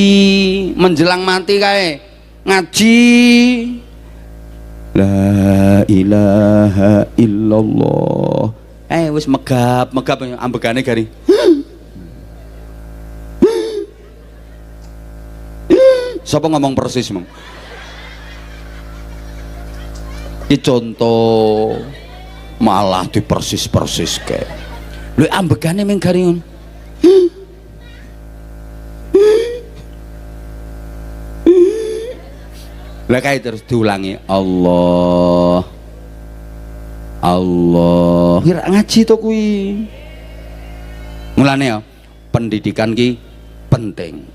menjelang mati kae ngaji la ilaha illallah wis megap ambegane garing sapa ngomong persis mong iki contoh malah dipersis-persis kae lho ambegane ming garing lah kae terus diulangi Allah Allah kira ngaji to kuwi. Mulane ya pendidikan ki penting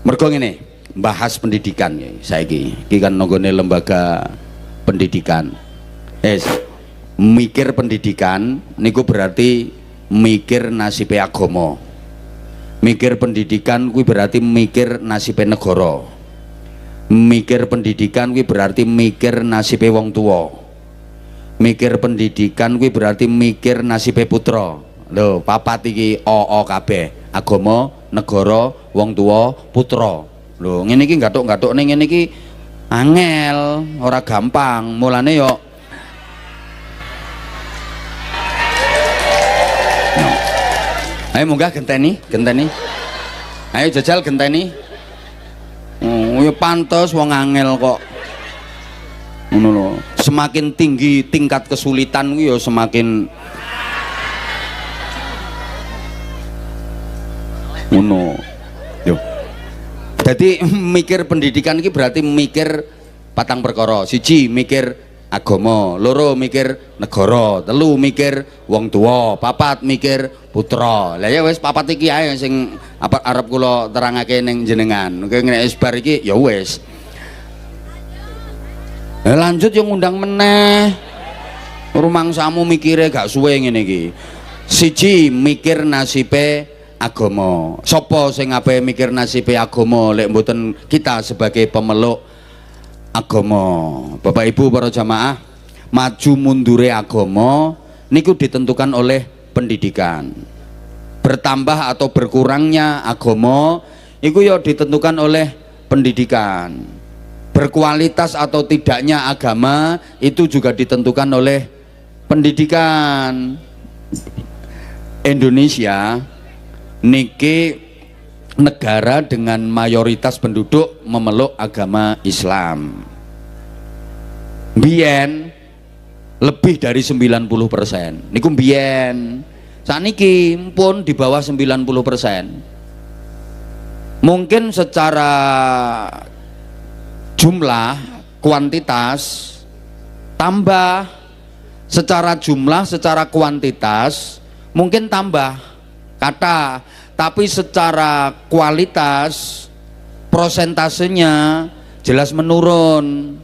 mergo ngene bahas pendidikan ya saiki iki kan nonggone lembaga pendidikan mikir pendidikan niku berarti mikir nasibe agama. Mikir pendidikan kuwi berarti mikir nasibe negara. Mikir pendidikan kuwi berarti mikir nasibe wong tua. Mikir pendidikan kuwi berarti mikir nasibe putra. Lho, papat iki o kabeh. Agama, negara, wong tua, putra. Lho, ngene iki gathuk-gathuk ning ngene iki angel, ora gampang. Mulane yo ayo munggah genteni. Ayo jajal genteni. Oh, ya pantes wong angel kok. Ngono lho. Semakin tinggi tingkat kesulitan kuwi ya semakin ngono. Yo. Jadi mikir pendidikan iki berarti mikir patang perkara. Siji mikir agama, loro mikir negara, telu mikir wong tua, papat mikir putra. Lah ya wis papat iki ae sing arep kula terangake ning jenengan. Nek wis bar iki ya wis. Lanjut yang ngundang meneh. Rumangsamu mikire gak suwe ngene iki. Siji mikir nasibe agama. Sopo sing ape mikir nasibe agama lek mboten kita sebagai pemeluk agama. Bapak Ibu para jamaah, maju mundure agama niku ditentukan oleh pendidikan. Bertambah atau berkurangnya agama iku ya ditentukan oleh pendidikan. Berkualitas atau tidaknya agama itu juga ditentukan oleh pendidikan. Indonesia niki negara dengan mayoritas penduduk memeluk agama Islam. Biyen lebih dari 90%. Niku biyen. Saniki pun di bawah 90%. Mungkin secara jumlah, kuantitas tambah, secara jumlah, secara kuantitas mungkin tambah kata, tapi secara kualitas prosentasenya jelas menurun.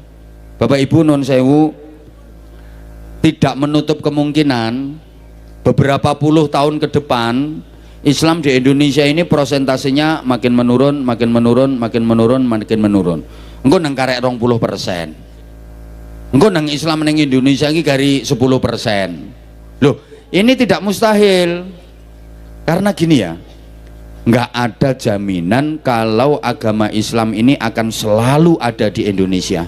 Bapak Ibu nun sewu, tidak menutup kemungkinan beberapa puluh tahun ke depan Islam di Indonesia ini prosentasenya makin menurun, makin menurun, makin menurun, makin menurun. Engko nang karek 20%. Engko nang Islam nang Indonesia iki gari 10%. Loh, ini tidak mustahil. Karena gini ya, nggak ada jaminan kalau agama Islam ini akan selalu ada di Indonesia.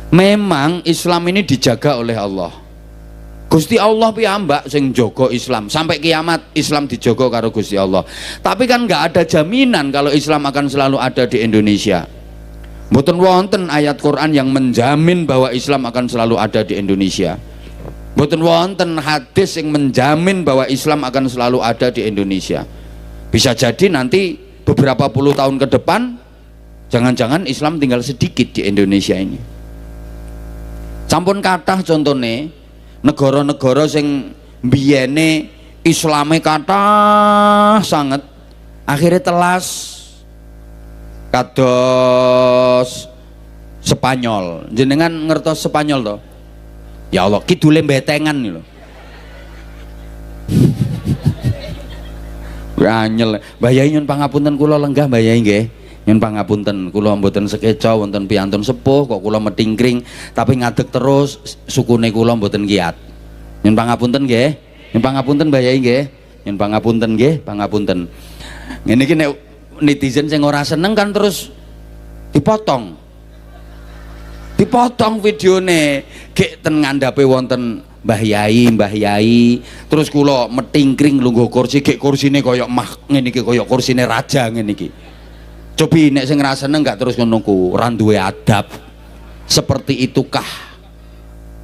Memang Islam ini dijaga oleh Allah. Gusti Allah piyambak sing jaga Islam sampai kiamat. Islam dijaga karo Gusti Allah. Tapi kan nggak ada jaminan kalau Islam akan selalu ada di Indonesia. Mboten wonten ayat Quran yang menjamin bahwa Islam akan selalu ada di Indonesia. Mboten wonten hadis yang menjamin bahwa Islam akan selalu ada di Indonesia. Bisa jadi nanti beberapa puluh tahun ke depan jangan-jangan Islam tinggal sedikit di Indonesia ini. Sampun kathah contone negara-negara sing biyene Islame kathah sanget akhirnya telas kados Spanyol. Jenengan ngertos Spanyol toh? Ya Allah, kidule betengan nih loh. Anyel, Mbah Yai nyun pangapunten kula lenggah Mbah Yai nggih. Nyun pangapunten kula mboten sekeca wonten piyantun sepuh kok kula metingkring tapi ngadeg terus sukune kula mboten kiat. Nyun pangapunten nggih. Nyun pangapunten Mbah Yai nggih. Nyun pangapunten nggih, pangapunten. Ngene iki nek netizen sing ora seneng kan terus dipotong videone gek ten ngandhape wonten Mbah Yai terus kula metingkring lungguh kursi gek kursine kaya mah ngene iki kaya kursine raja ngene iki. Cobi nek sing ora seneng gak terus ngono ku, ora duwe adab. Seperti itukah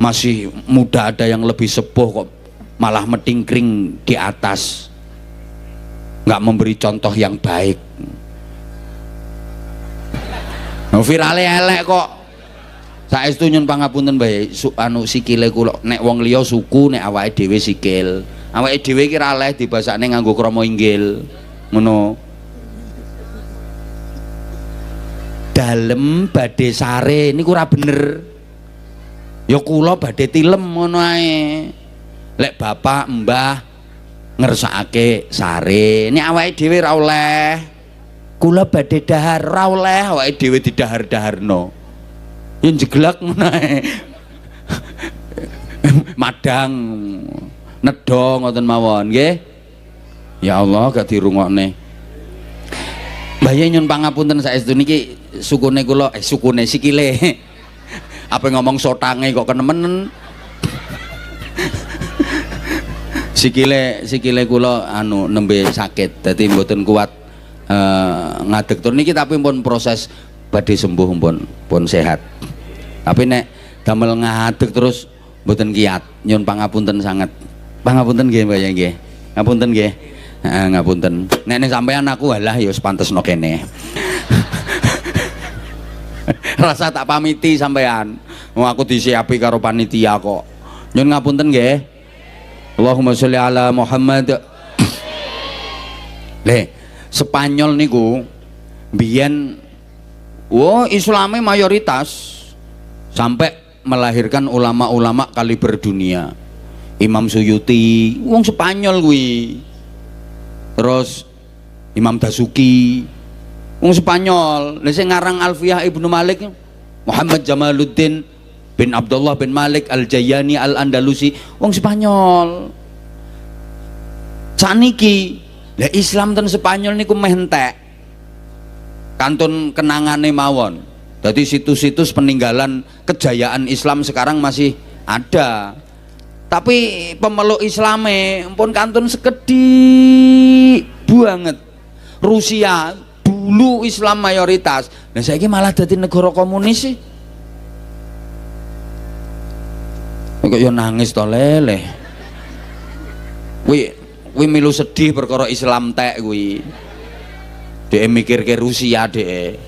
masih muda ada yang lebih sepuh kok malah metingkring di atas, nggak memberi contoh yang baik. Virale elek kok. Saestu nyun pangapunten bae anu sikile kula nek wong liya suku nek awake dhewe sikil. Awake dhewe iki ra oleh dibasakne nganggo krama inggil. Ngono. Dalem badhe sare niku ora bener. Ya kula badhe tilem ngono ae. Lek bapak mbah ngersakake sare, nek awake dhewe ra oleh. Kula badhe dahar ra oleh awake dhewe didahar-daharno. Yen jeglak menae madang nedha ngoten mawon nggih. Ya Allah gak dirungokne. Mbah Yai nyun pangapunten saestu niki sukune kula sukune sikile. Apa ngomong sotange kok kenemenen. sikile kula anu nembe sakit dadi mboten kuat ngadeg tur niki tapi pun proses badhe sembuh pun sehat. Tapi nek damel ngadeg terus mboten kiat nyun pangapunten sangat. Pangapunten nggih Mbah Yai nggih. Ngapunten nggih. Ngapunten. Nek sampean aku halah ya wis pantesno kene. Rasa tak pamiti sampean. Aku disiapi karo panitia kok. Nyun ngapunten nggih. Allahumma sholli ala Muhammad. Le, Spanyol niku biyen Islame mayoritas sampai melahirkan ulama-ulama kaliber dunia. Imam Suyuti, wong Spanyol kuwi. Terus Imam Dasuki, wong Spanyol. Lah sing ngarang Alfiyah Ibnu Malik Muhammad Jamaluddin bin Abdullah bin Malik Al-Jayani Al-Andalusi, wong Spanyol. Saniki lah Islam ten Spanyol niku meh entek. Kantun kenangane mawon. Jadi situs-situs peninggalan kejayaan Islam sekarang masih ada. Tapi pemeluk Islame pun kantun sekedhik banget. Rusia dulu Islam mayoritas. Nah saiki malah dadi negara komunis sih. Kok yo nangis to leleh. Kuwi milu sedih perkara Islam tek kuwi. Dhek mikirke Rusia dhek.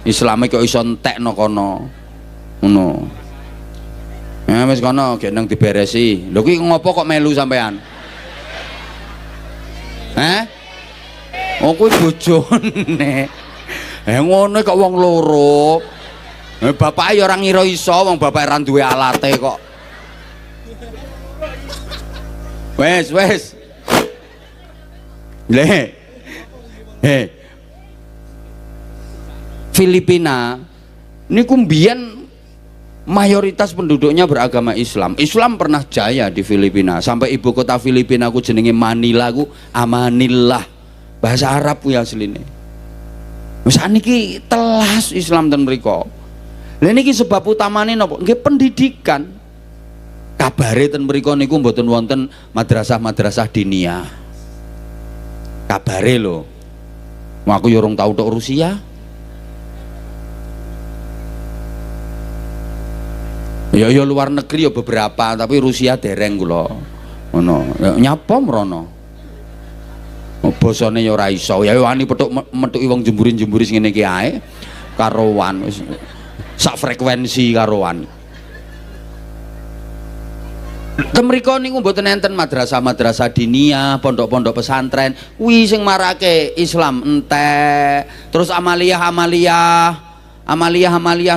Islame kok iso entekno kono. Ngono. Ya wis kono gek nang diberesi. Lho kuwi ngopo kok melu sampean? Hah? Oh kuwi bojone. Ngono kok wong loro. Bapak ya ora ngira iso wong bapak ora duwe alate kok. Wes. Le. Filipina niku mbiyen mayoritas penduduknya beragama Islam. Islam pernah jaya di Filipina sampai ibu kota Filipina ku jenenge Manila ku Amanillah. Bahasa Arab ku asline. Wis niki telas Islam ten mriku. Lha niki sebab utamane napa? Nggih pendidikan. Kabare ten mriku niku mboten wonten madrasah-madrasah diniyah. Kabare lho. Aku yo urung tau tok Rusia. Ya luar negeri ya beberapa, tapi Rusia dereng kula. Ngono. Nyapa mrono. Basane ya ora iso. Ya wani metuki wong jemburi-jemburi sing ngene iki ae karowan wis sak frekuensi karowan. Temriko niku mboten enten madrasah-madrasah diniyah, pondok-pondok pesantren, kuwi sing marake Islam entek. Terus amaliyah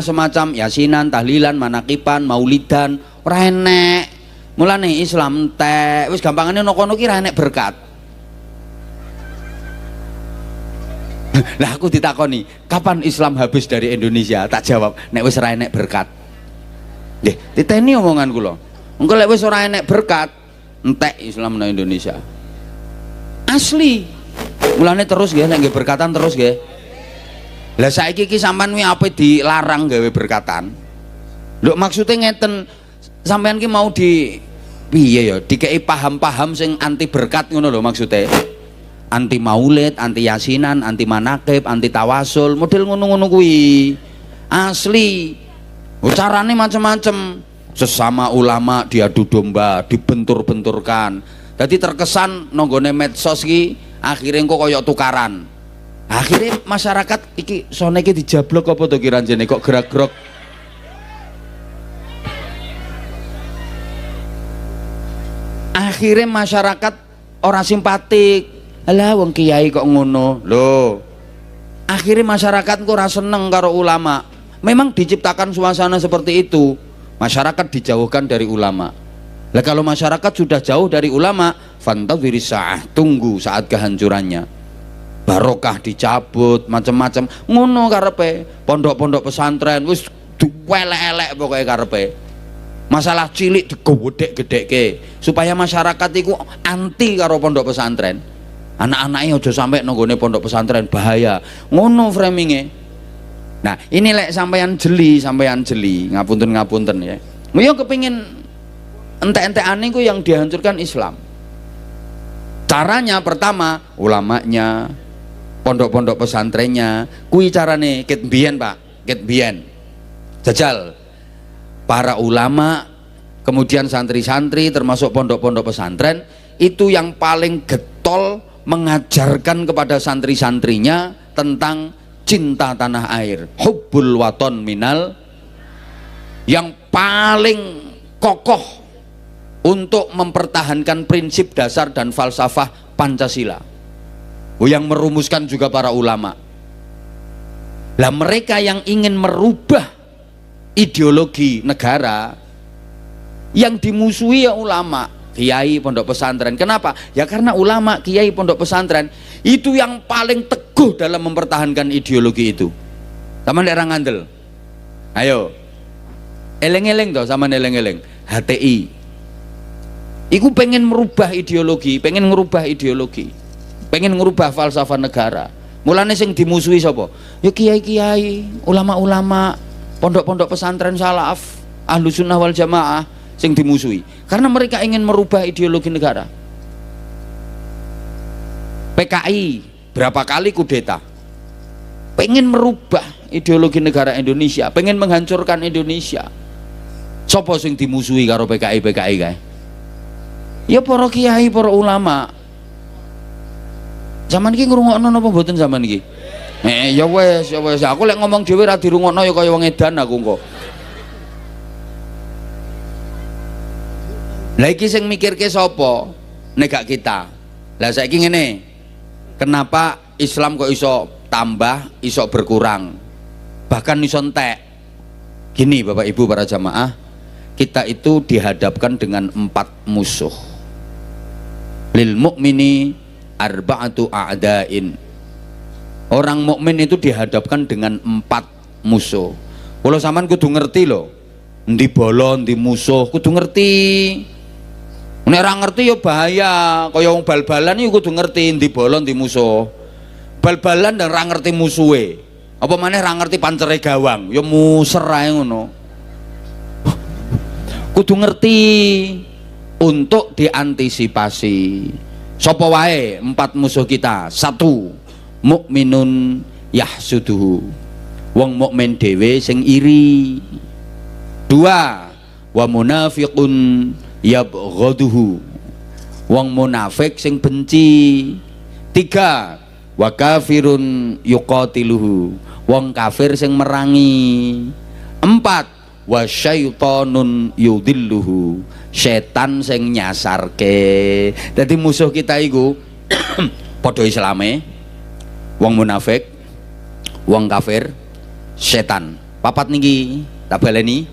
semacam yasinan, tahlilan, manakipan, maulidan ora enek. Mulane Islam entek. Wis gampangane ana kono ki ora enek berkat. Lah aku ditakoni, kapan Islam habis dari Indonesia? Tak jawab, nek wis ora enek berkat. Nggih, titeni omongan kula. Engko lek wis ora enek berkat, entek Islam nang Indonesia. Asli. Mulane terus nggih nek nggih berkatan terus nggih. Lah saiki iki sampean kuwi ape dilarang gawe berkatan? Lho maksudnya ngeten, sampean ki mau di piye ya, dikei paham-paham sing anti berkat ngono lho maksudnya. Anti maulid, anti yasinan, anti manakib, anti tawasul, model ngono-ngono kuwi. Asli. Carane macam-macam. Sesama ulama diadu domba, dibentur-benturkan. Jadi terkesan nonggone medsos ki akhirnya kok koyok tukaran. Akhirnya masyarakat iki sone iki dijablok apa to kiranjene kok gerak-gerok. Akhirnya masyarakat ora simpatik. Alah wong kiai kok ngono. Loh. Akhirnya masyarakat kok ora seneng karo ulama. Memang diciptakan suasana seperti itu. Masyarakat dijauhkan dari ulama. Lah kalau masyarakat sudah jauh dari ulama, fantadhiri sa'ah, tunggu saat kehancurannya. Barokah dicabut, macam-macam. Ngono karepe. Pondok-pondok pesantren wis diwelek-elek pokoke karepe. Masalah cilik digedhek-gedhekke supaya masyarakat iku anti karo pondok pesantren. Anak-anaknya aja sampai nonggone pondok pesantren, bahaya. Ngono framingnya. Nah, ini lek sampean jeli, ngapunten ya. Yo kepingin entek-entekane ku yang dihancurkan Islam. Caranya pertama, ulamanya, pondok-pondok pesantrennya, kui carane ket biyen, Pak, ket biyen. Jajal para ulama, kemudian santri-santri termasuk pondok-pondok pesantren itu yang paling getol mengajarkan kepada santri-santrinya tentang cinta tanah air, hubbul waton minal, yang paling kokoh untuk mempertahankan prinsip dasar dan falsafah Pancasila, yang merumuskan juga para ulama. Lah mereka yang ingin merubah ideologi negara, yang dimusuhi ya ulama, kiai, pondok pesantren. Kenapa? Ya karena ulama, kiai, pondok pesantren itu yang paling teguh dalam mempertahankan ideologi itu. Sama daerah ngandel. Ayo, eleng-eleng toh, sama eleng-eleng. HTI. Iku pengen merubah ideologi, pengen ngerubah falsafah negara. Mulane sing dimusuhi sapa? Ya kiai-kiai, ulama-ulama, pondok-pondok pesantren salaf, ahlu sunnah wal jamaah sing dimusuhi. Karena mereka ingin merubah ideologi negara. PKI berapa kali kudeta, pengen merubah ideologi negara Indonesia, pengen menghancurkan Indonesia. Sopo sing dimusuhi karo PKI kae? Ya para kiai, para ulama. Zaman iki ngrungokno napa mboten zaman iki? Ya wes, aku lek ngomong dhewe ra dirungokno ya kaya wong edan aku kok. Lah iki sing mikirke sapa? Nek gak kita. Lah saiki ngene. Kenapa Islam kok iso tambah, iso berkurang? Bahkan iso entek. Gini Bapak Ibu para jamaah, kita itu dihadapkan dengan 4 musuh. Lil mu'mini arba'atu a'dain. Orang mukmin itu dihadapkan dengan 4 musuh. Kalau sampean kudu ngerti loh, endi bala, endi musuh, kudu ngerti. Nek ora ngerti ya bahaya, kaya wong bal-balan iku kudu ngerti endi bala, endi musuh. Bal-balan dan ora ngerti musuhe. Apa maneh ora ngerti pancere gawang, ya muser ae ngono. Kudu ngerti untuk diantisipasi. Sapa wae 4 musuh kita? 1, mukminun yahsuduhu, wong mukmin dhewe sing iri. 2, wa munafiqun yabghaduhu, wong munafik sing benci. 3, wa kafirun yuqatiluhu, wong kafir sing merangi. 4, wa syaitonun yudilluhu, setan sing nyasarke. Dadi musuh kita iku padha islame, wong munafik, wong kafir, setan. 4 niki tak baleni.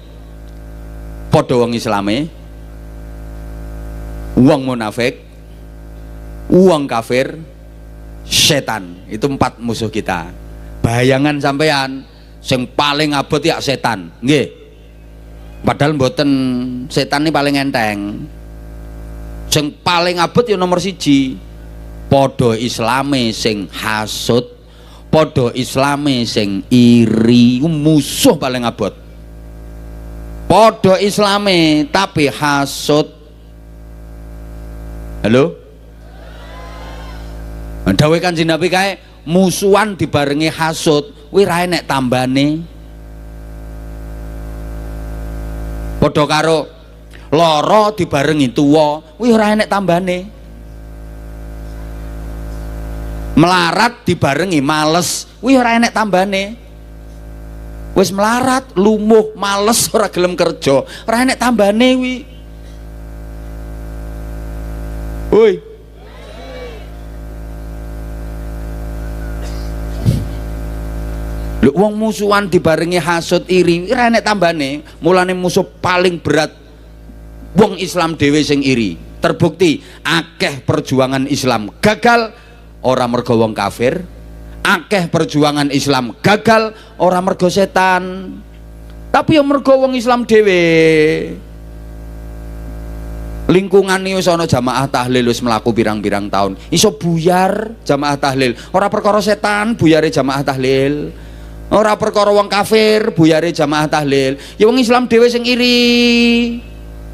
Padha wong islame, wong munafik, wong kafir, setan. Itu 4 musuh kita. Bayangan sampean sing paling abot ya setan, nggih. Padahal mboten, setan ini paling enteng. Sing paling abot ya nomor 1. Padha islame sing hasud, padha islame sing iri, musuh paling abot. Padha islame tapi hasud. Halo? Dawuh Kanjeng Nabi kae, musuhan dibarengi hasud, kuwi ra enek tambane. Padha karo lara dibarengi tuwa, kuwi ora enek tambane. Melarat dibarengi males, kuwi ora enek tambane. Wis melarat, lumuh, males, ora gelem kerja, ora enek tambane kuwi. Woi. Lho wong musuhan dibarengi hasud iri, ora enek tambane. Mulane musuh paling berat wong Islam dhewe sing iri. Terbukti akeh perjuangan Islam gagal ora mergo wong kafir, akeh perjuangan Islam gagal ora mergo setan, tapi yang mergo wong Islam dhewe. Lingkungan iki wis ana jamaah tahlil wis mlaku pirang-pirang tahun. Iso buyar jamaah tahlil. Ora perkara setan buyare jamaah tahlil. Ora perkara wong kafir buyare jamaah tahlil. Ya wong Islam dhewe sing iri.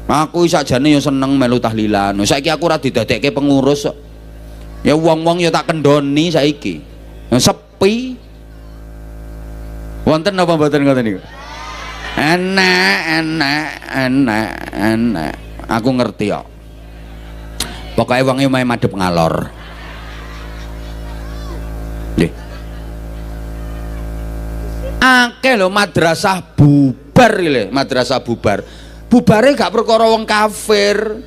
Aku sakjane ya seneng melu tahlilan. Saiki aku ora didadekke pengurus kok. Ya wong-wong ya tak kendoni saiki. Sepi. Wonten apa mboten ngoten niku? Enak. Aku ngerti kok. Pokoknya wonge main madhep ngalor. Nggih. Akeh lho madrasah bubar iki, madrasah bubar. Bubare gak perkara wong kafir,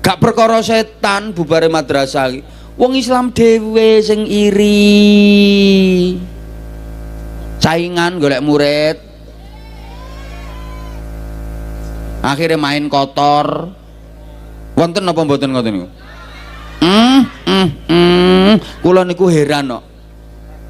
gak perkara setan, bubare madrasah iki. Wong Islam dhewe sing iri. Saingan golek murid. Akhirnya main kotor. Wonten apa mboten ngoten niku? Kula niku heran kok.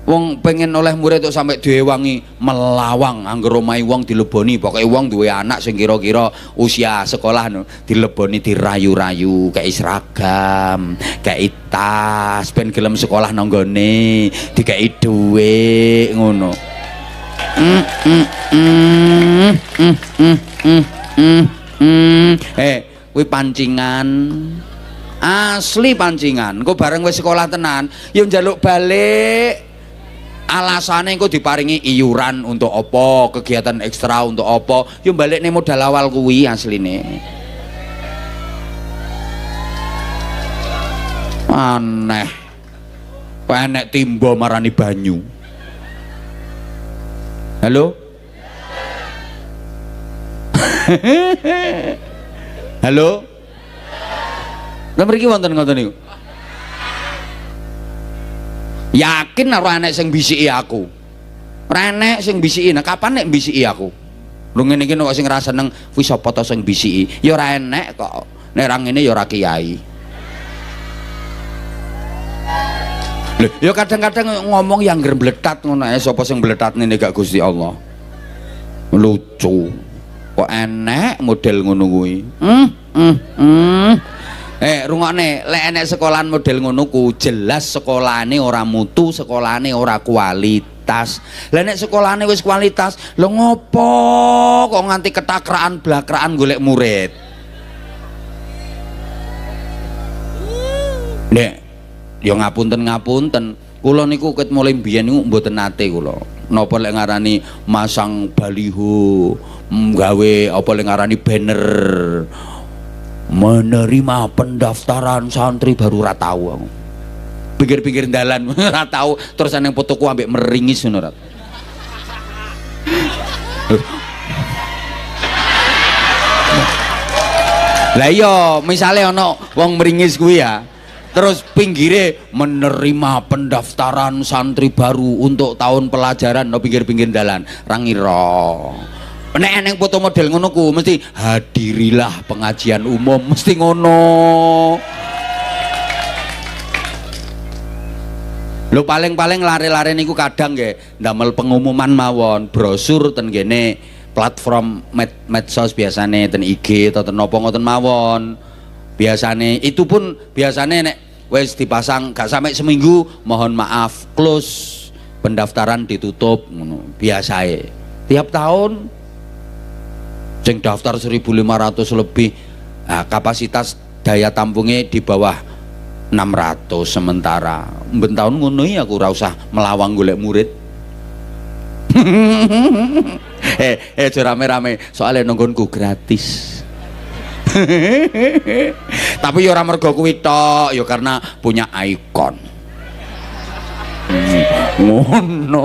Wong pengen oleh murid kok sampai diwangi melawang anggere omahe wong dileboni, pokoke wong duwe anak sing kira-kira usia sekolah no, dileboni dirayu-rayu, kei seragam, kei tas, ben gelem sekolah nang nggone, dikei dhuwit ngono. Kuwi pancingan. Asli pancingan. Engko bareng wis sekolah tenan, ya njaluk balik. Alasane engko diparingi iuran untuk apa, kegiatan ekstra untuk apa, ya balikne modal awal kuwi asline. Aneh. Penek timba marani banyu. Halo? Halo? Lah mriki wonten ngoten niku. Yakin ora enek sing bisiki aku. Ora enek sing bisiki. Nah, kapan nek bisiki aku? Lho ngene iki kok sing ra seneng kuwi sapa to sing bisiki? Ya ora enek kok. Nek ra ngene ya ora kiai. Lho, ya kadang-kadang ngomong yang ngerbletat ngono ae, sapa sing mbletatne nek gak Gusti Allah. Lucu. Kok enek model ngono kuwi. Rungokne, lek enek sekolahan model ngono ku jelas sekolahane ora mutu, sekolahane ora kualitas. Lah nek sekolahane wis kualitas, lho ngopo kok nganti ketakraan blakraan golek murid? Nek ya ngapunten, kula niku ket mulai mbiyen niku mboten nate kula. Napa lek ngarani masang baliho, gawe apa lek ngarani banner menerima pendaftaran santri baru ra tau aku. Pikir-pikir dalan ra tau, terus nang fotoku ambek meringis ngono ra. Lah iya, misale ana wong meringis kuwi ya. Terus pinggire menerima pendaftaran santri baru untuk tahun pelajaran no pinggir-pinggir dalan, ra ngira. Nek eneng foto model ngono ku mesti hadirilah pengajian umum, mesti ngono. Lho paling-paling lare-lare niku kadang nggih ndamel pengumuman mawon, brosur ten kene platform medsos biasane ten IG atau ten apa ngoten mawon. Biasane itu pun biasane nek wis dipasang gak sampai seminggu mohon maaf close, pendaftaran ditutup ngono biasae. Tiap tahun sing daftar 1.500 lebih, nah, kapasitas daya tampungnya di bawah 600 sementara ben tahun ngono ya aku ora usah melawang golek murid. Aja rame-rame soalnya nonggonku gratis. Tapi ya ora mergo kuwi tok, ya karena punya ikon. Ngono.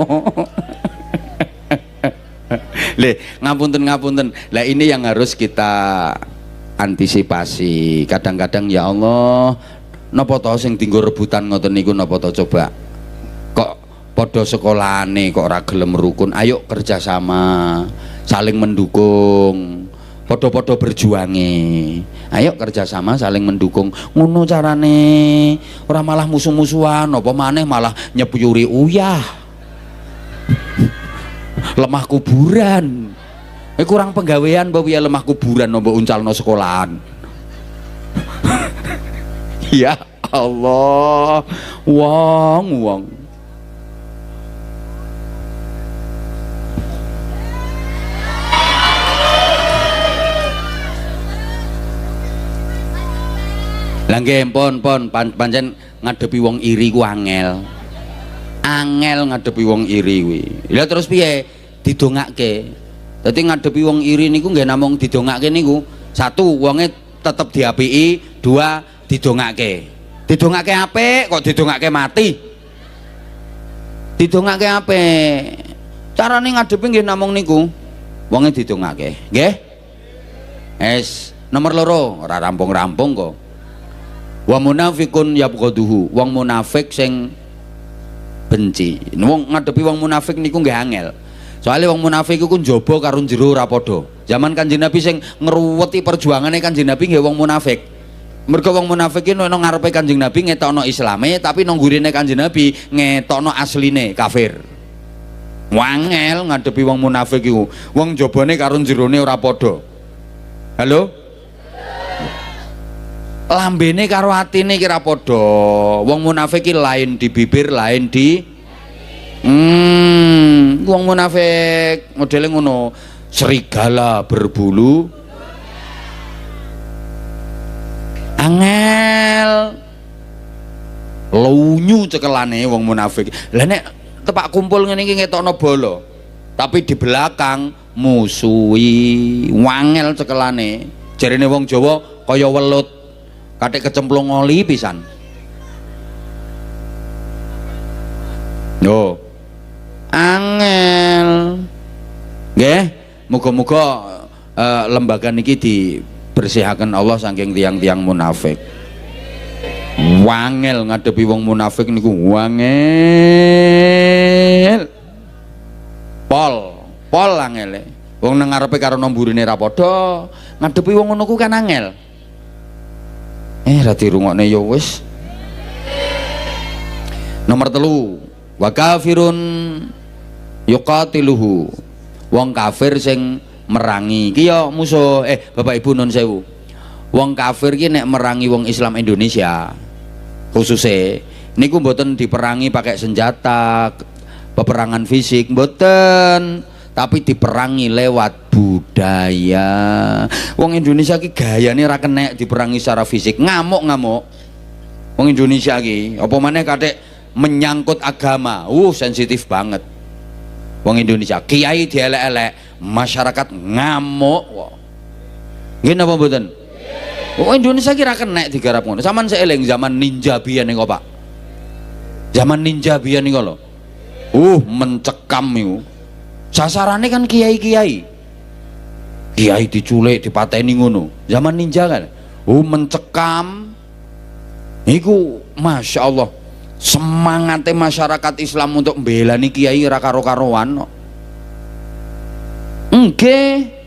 Le, ngapunten. Lah ini yang harus kita antisipasi. Kadang-kadang ya Allah, napa to sing dienggo rebutan ngoten niku napa to coba. Kok padha sekolahane kok ora gelem rukun. Ayo kerjasama, saling mendukung. Padha-padha berjuange. Ayo kerjasama saling mendukung. Ngono carane. Ora malah musuh-musuhan, apa maneh malah nyepuyuri uyah. Lemah kuburan. Kurang penggawean mbok ya lemah kuburan mbok uncalno sekolahan. Ya Allah, wong. Lah nggih pon pancen ngadepi wong iri ku angel. Angel ngadepi wong iri kuwi. Lah terus piye? Didongake. Dadi ngadepi wong iri niku nggih namung didongake niku. Satu, wonge tetep diapiki, dua, didongake. Didongake apik kok didongake mati. Didongake apik. Carane ngadepi nggih namung niku. Wonge didongake. Nggih? Nomor loro, ora rampung-rampung kok. Wa munafiqun yabghaduhu, wong munafik sing benci. Wong ngadepi wong munafik niku nggih angel. Soalnya wong munafik iku njaba karo jero ora padha. Zaman Kanjeng Nabi sing ngruweti perjuangane Kanjeng Nabi nggih wong munafik. Mergo wong munafik iki nang ngarepe Kanjeng Nabi ngetokno Islame, tapi nang gurine Kanjeng Nabi ngetokno asline kafir. Wangel ngadepi wong munafik iku. Wong jabane karo jerone ora padha. Halo? Lambene karo atine ki ora padha. Wong munafik ki lain di bibir, lain di wong munafik modele ngono. Serigala berbulu angel, lunyu cekelane wong munafik. Lah nek tepak kumpul ngene iki ngetokno bala, tapi di belakang musuhi, wangel cekelane. Jarene wong Jawa kaya welut katik kecemplung oli pisan. Yo, angel. Nggih, muga-muga lembaga niki dibersihaken Allah saking tiang-tiang munafik. Wangel ngadepi wong munafik niku wangel. Pol angele. Wong nang ngarepe karo nomburine ra padha, ngadepi wong ngono ku kan angel. Ra dirungokne ya wis. Nomor 3, wa kafirun yuqatiluhu, wong kafir sing merangi iki ya musuh. Bapak Ibu nun sewu, wong kafir ki nek merangi wong Islam Indonesia khususnya niku mboten diperangi pakai senjata peperangan fisik, mboten, tapi diperangi lewat budaya. Wong Indonesia ki gayane ra kenek diperangi secara fisik, ngamuk-ngamuk. Wong Indonesia ki apa maneh katik menyangkut agama, sensitif banget. Wong Indonesia kiai dielek-elek, masyarakat ngamuk. Nggih napa mboten? Wong Indonesia ki ra kenek digarap ngono. Saman seeling zaman ninja biyen niku, Pak. Zaman ninja biyen niku lho. Mencekam niku. Sasarane kan kiai-kiai. Kiai diculik, dipateni ngono. Zaman ninja kan. Mencekam. Niku Masya Allah. Semangatnya masyarakat Islam untuk membelani kiai ra karo-karoan. Nggih.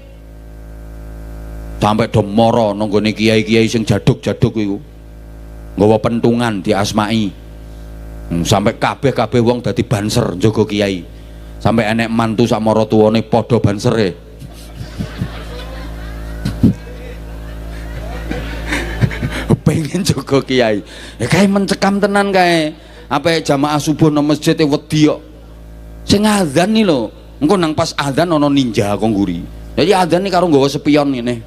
Sampai do moro nonggone kiai-kiai sing jaduk-jaduk iku. Nggawa pentungan diasmai. Sampai kabeh wong dadi banser njaga kiai. Sampai enek mantu sak mara tuwane padha bansere. Pengen jaga kiai. Kae mencekam tenan kae. Apa jamaah subuh nang masjid wedi kok. Sing adzan nih lho. Engko nang pas adzan ana ninja kok nguri. Jadi adzan nih karo nggawa spion ngene.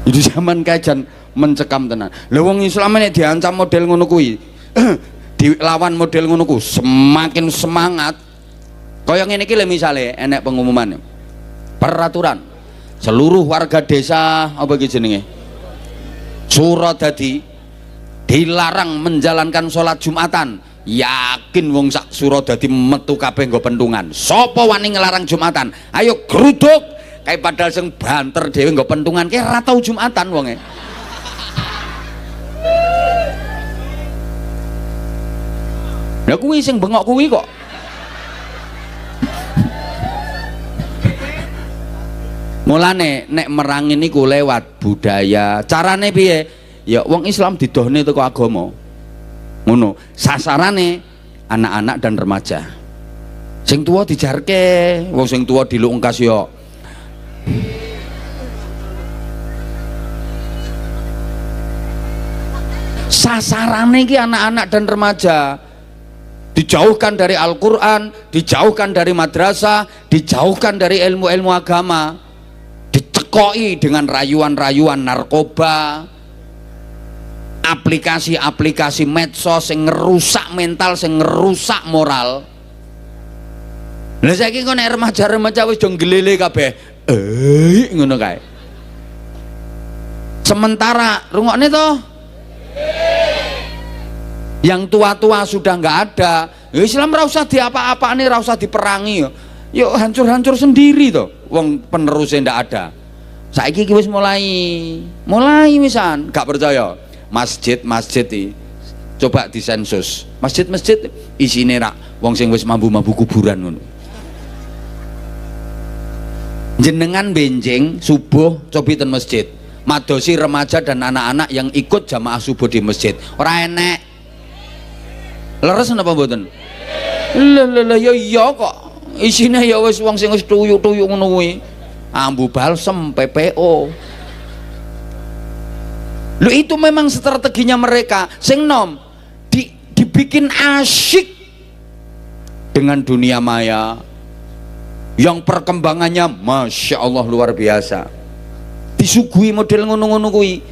Itu zaman kajan mencekam tenan. Lha wong Islam nek diancam model ngono kuwi, dilawan model ngono ku semakin semangat. Kaya ngene iki lho misale enek pengumuman. Peraturan seluruh warga desa apa iki jenenge? Suradadi dilarang menjalankan sholat Jumatan. Yakin wong sak Suradadi metu kabeh nggo pentungan. Sapa wani ngelarang Jumatan? Ayo gruduk. Kayak padahal sing banter dhewe nggo pentungan ki ora tau Jumatan wonge. Lah kuwi sing bengok kuwi kok. Mulane nek merangi niku lewat budaya. Carane piye? Ya wong Islam didohne teko agama. Ngono. Sasarane anak-anak dan remaja. Sing tuwa dijarke, wong sing tuwa dilungkas ya. Sasarannya iki anak-anak dan remaja dijauhkan dari Al-Quran, dijauhkan dari madrasah, dijauhkan dari ilmu-ilmu agama, dicekoi dengan rayuan-rayuan narkoba, aplikasi-aplikasi medsos yang ngerusak mental, yang ngerusak moral. Lah saiki kok nek remaja-remaja wis do nglele kabeh. Ngono kae. Sementara rungokne to, yang tua-tua sudah nggak ada. Ya Islam ora usah diapa-apane, ora usah diperangi. Yuk hancur-hancur sendiri to. Wong penerusnya ndak ada. Saiki iki wis mulai wisan. Gak percaya? Masjid-masjid iki coba disensus. Masjid-masjid isine rak wong sing wis mambu-mambu kuburan ngono. Jenengan benjing subuh cobi ten masjid, madosi remaja dan anak-anak yang ikut jamaah subuh di masjid. Ora enek. Leres napa mboten? Lah ya iya kok. Isine ya wis wong sing wis tuyuk-tuyuk ngono kuwi. Ambu balsem PPO. Lu itu memang strateginya mereka. Sing nom dibikin asyik dengan dunia maya yang perkembangannya Masya Allah luar biasa, disuguhi model ngono-ngono kuwi.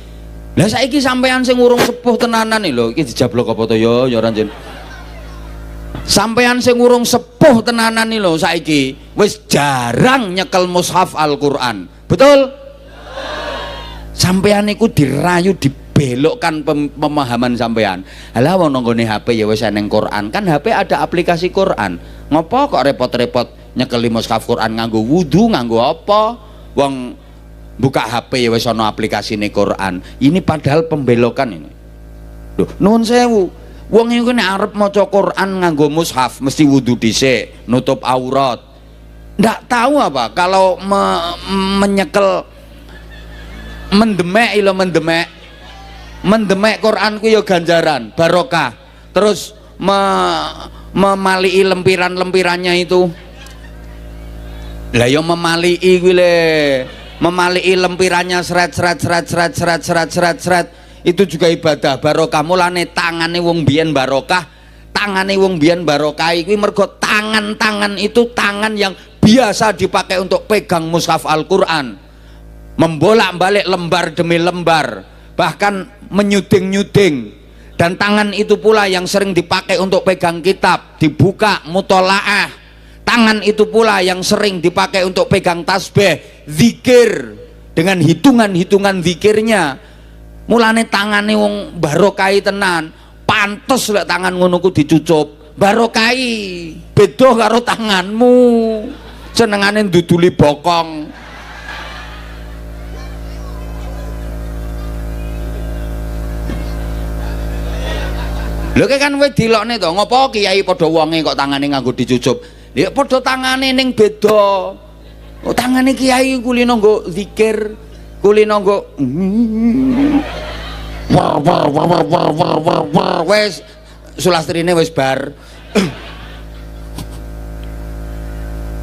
Lah saiki sampean sing urung sepuh tenanan nih lho, iki dijablok apa to ya ora njen. Sampean sing urung sepuh tenanan nih lho saiki wis jarang nyekel mushaf Al-Qur'an. Betul? Sampean iku dirayu dibelokkan pemahaman sampean. Halah wong nonggone HP ya wis eneng Quran. Kan HP ada aplikasi Quran. Ngopo kok repot-repot nyekeli mushaf Quran nganggo wudu, nganggo apa? Wong buka HP ya wis ana aplikasine Quran. Ini padahal pembelokan ini. Loh, nuwun sewu. Wong iku nek arep maca Quran nganggo mushaf mesti wudu dhisik, nutup aurat. Ndak tahu apa kalau menyekel mendemek Quran ku ya ganjaran, barokah. Terus memalii lempiran-lempirannya itu. Lah ya memalii kuwi le, memalii lempirannya seret itu juga ibadah barokah. Mulane tangane wong biyen barokah, tangane wong biyen barokah kuwi mergo tangan-tangan itu tangan yang biasa dipakai untuk pegang mushaf Al-Qur'an, membolak-balik lembar demi lembar, bahkan menyuding-nyuding. Dan tangan itu pula yang sering dipakai untuk pegang kitab, dibuka mutolaah. Tangan itu pula yang sering dipakai untuk pegang tasbih, zikir, dengan hitungan-hitungan zikirnya. Mulane tangane wong barokai tenan, pantes lek tangan ngono ku dicucup. Barokai beda karo tanganmu senengane nduduli bokong. Lho kan wis dilokne to, ngopo kiai padha wonge kok tangane nganggo dicucup. Ya padha tangane ning beda. Oh tangane kiai kulino nggo zikir, kulino nggo wes sulastrine wis bar.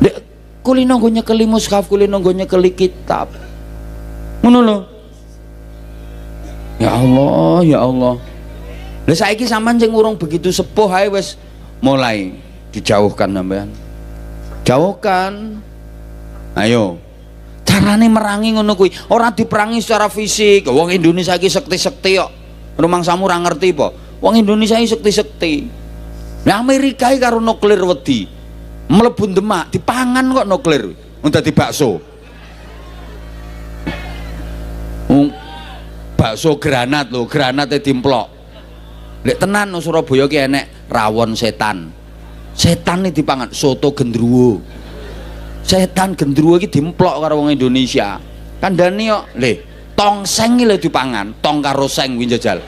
Dek kulino nggo nyekeli mushaf, kulino nggo nyekeli kitab. Ngono lho. Ya Allah, ya Allah. Lah saiki sampean sing urung begitu sepuh ae wis mulai dijauhkan sampean. Jauhkan. Ayo. Carane merangi ngono kuwi, ora diperangi secara fisik. Wong Indonesia iki sekti-sekti kok. Rumangsamu ora ngerti apa? Wong Indonesia iki sekti-sekti. Nah Amerika iki karo nuklir wedi. Mlebu Demak dipangan kok nuklir. Wong dadi bakso. Bakso granat lho, granate dimplok. Lek tenan nang Surabaya ki enek rawon setan. Setan iki dipangan, soto gendruwo. Setan gendruwo iki dimplok karo wong Indonesia. Kandhane kok, le, tongseng iki lho dipangan, tong karo seng kuwi njajal.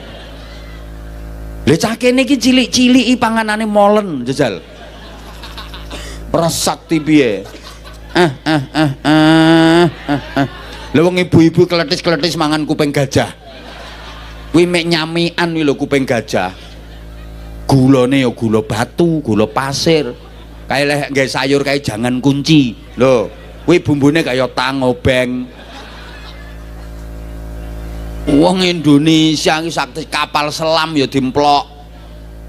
Le cah kene iki cilik-ciliki panganane molen njajal. Resakti piye? Lha wong ibu-ibu kletis-kletis mangan kuping gajah. Kuwi mek nyamian kuwi lho kuping gajah. Gulane ya gula batu, gula pasir. Kae lek nggae sayur kae jangan kunci. Lho, kuwi bumbune kaya tang obeng. Wong Indonesia iki sakti kapal selam ya dimplok.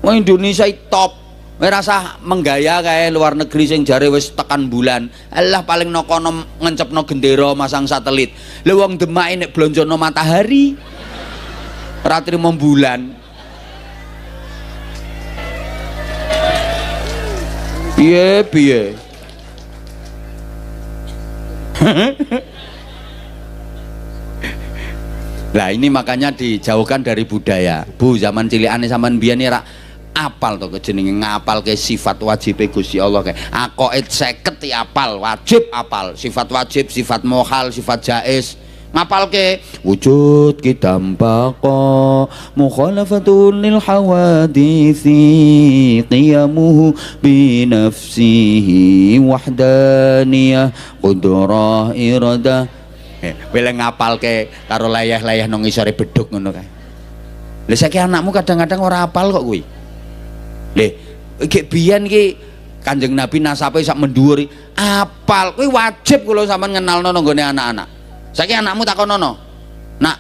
Wong Indonesia iki top. Ora rasa menggaya kae luar negeri sing jare wis tekan bulan. Alah paling nokono ngencepno gendera masang satelit. Lha wong Demak nek blonjono matahari. Ora trimo bulan. Piye? Lah ini makanya dijauhkan dari budaya. Bu, zaman cilikane sampean biyen ora apal to jenenge ngapal ke sifat wajib Gusti Allah kae. Aqaid 50 ya apal, wajib apal. Sifat wajib, sifat mohal, sifat jaiz. Ngapalke wujud kidam baqa mukhalafatun lil hawaditsi qiyamuhu bi nafsihi wahdaniyah qudrah iradah. Wele ngapalke karo layah-layah nang isore beduk ngono kae. Lha saiki anakmu kadang-kadang ora apal kok kuwi. Lho, iki biyen iki Kanjeng Nabi nasabe sak mendhuwur apal. Kuwi wajib kula sampean ngenalno nang gone anak-anak. Saiki anakmu takonono. Nak,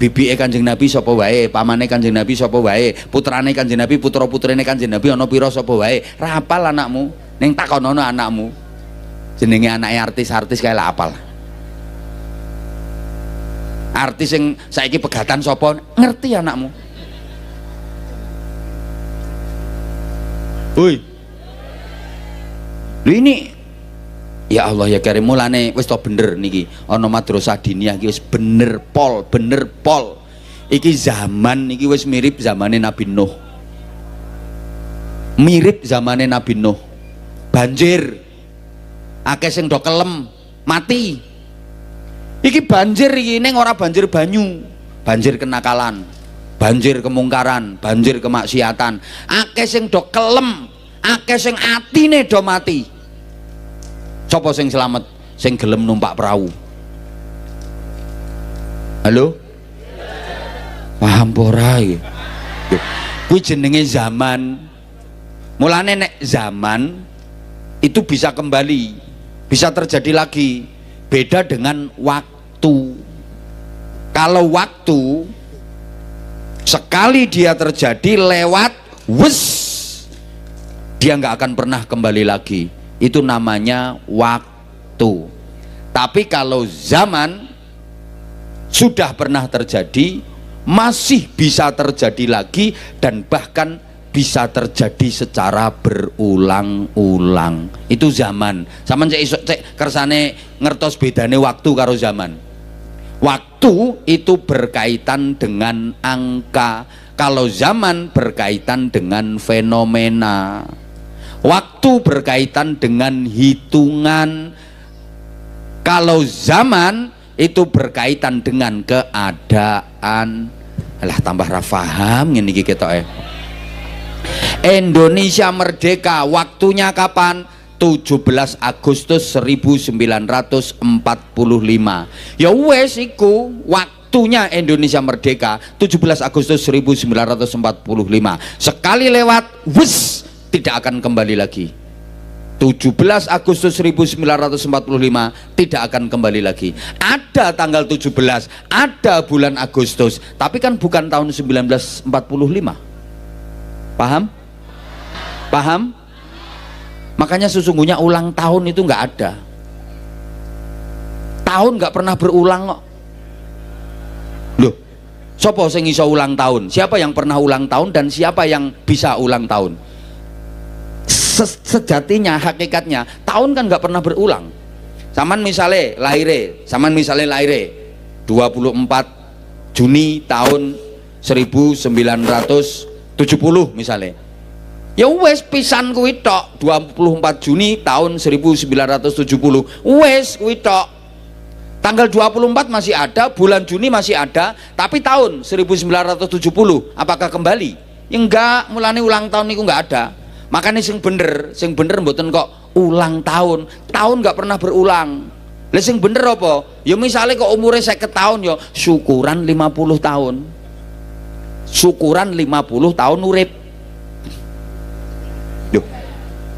bibike Kanjeng Nabi sapa wae, pamane Kanjeng Nabi sapa wae, putrane Kanjeng Nabi, putra-putrine Kanjeng Nabi ana pira sapa wae. Ra apal anakmu. Ning takonono anakmu. Jenenge anake artis-artis kae lah apal. Artis yang saiki pegatan sapa ngerti anakmu. Woi. Lho ini ya Allah ya Karim mulane wis to bener niki ana madrasah diniyah iki wis bener pol. Iki zaman iki wis mirip zamane Nabi Nuh. Mirip zamane Nabi Nuh. Banjir. Akeh sing do kelem mati. Iki banjir iki ning ora banjir banyu, banjir kenakalan, banjir kemungkaran, banjir kemaksiatan. Akeh sing do kelem, akeh sing atine do mati. Sapa sing selamat? Sing gelem numpak perahu. Halo? Paham ora iki? Kuwi jenenge zaman. Mulane nek zaman itu bisa kembali, bisa terjadi lagi. Beda dengan waktu. Kalau waktu sekali dia terjadi lewat wes, dia nggak akan pernah kembali lagi. Itu namanya waktu. Tapi kalau zaman sudah pernah terjadi, masih bisa terjadi lagi, dan bahkan bisa terjadi secara berulang-ulang. Itu zaman. Sampeyan cek kersane ngertos bedane waktu karo zaman. Waktu itu berkaitan dengan angka, kalau zaman berkaitan dengan fenomena. Waktu berkaitan dengan hitungan, kalau zaman itu berkaitan dengan keadaan. Alah tambah ra paham ngene iki ketoke. Indonesia merdeka waktunya kapan? 17 Agustus 1945. Ya wes iku waktunya Indonesia merdeka 17 Agustus 1945. Sekali lewat wes tidak akan kembali lagi. 17 Agustus 1945 tidak akan kembali lagi. Ada tanggal 17, ada bulan Agustus, tapi kan bukan tahun 1945. Paham? Paham? Makanya sesungguhnya ulang tahun itu nggak ada. Tahun nggak pernah berulang kok. Loh, siapa sing iso ulang tahun? Siapa yang pernah ulang tahun dan siapa yang bisa ulang tahun? Sejatinya, hakikatnya, tahun kan nggak pernah berulang. Saman misalnya lahir 24 Juni tahun 1970 misalnya. Ya wes pisan kuwi tok 24 Juni tahun 1970 wes kuwi tok. Tanggal 24 masih ada, bulan Juni masih ada, tapi tahun 1970 apakah kembali? Ya enggak, mulane ulang tahun niku enggak ada. Makanya sing bener mboten kok ulang tahun. Tahun enggak pernah berulang. Lah sing bener apa? Ya misalnya kok umure 50 tahun ya syukuran 50 tahun. Syukuran 50 tahun urip.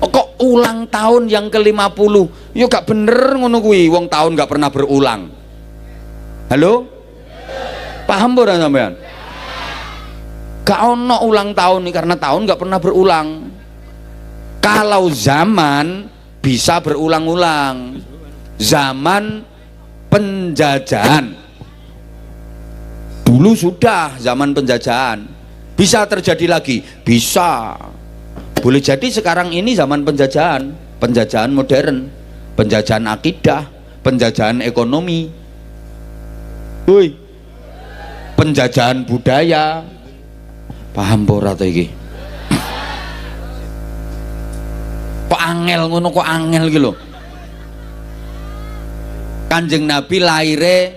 Kok ulang tahun yang ke-50 ya gak bener ngono kuwi, wong tahun gak pernah berulang. Halo? Paham ora sampean? Gak ono ulang tahun nih, karena tahun gak pernah berulang. Kalau zaman bisa berulang-ulang, zaman penjajahan dulu sudah, zaman penjajahan bisa terjadi lagi, bisa. Boleh jadi sekarang ini zaman penjajahan, penjajahan modern, penjajahan akidah, penjajahan ekonomi, penjajahan budaya. Paham ora ta iki? Kok angel ngono, kok angel iki lho. Kanjeng Nabi lahire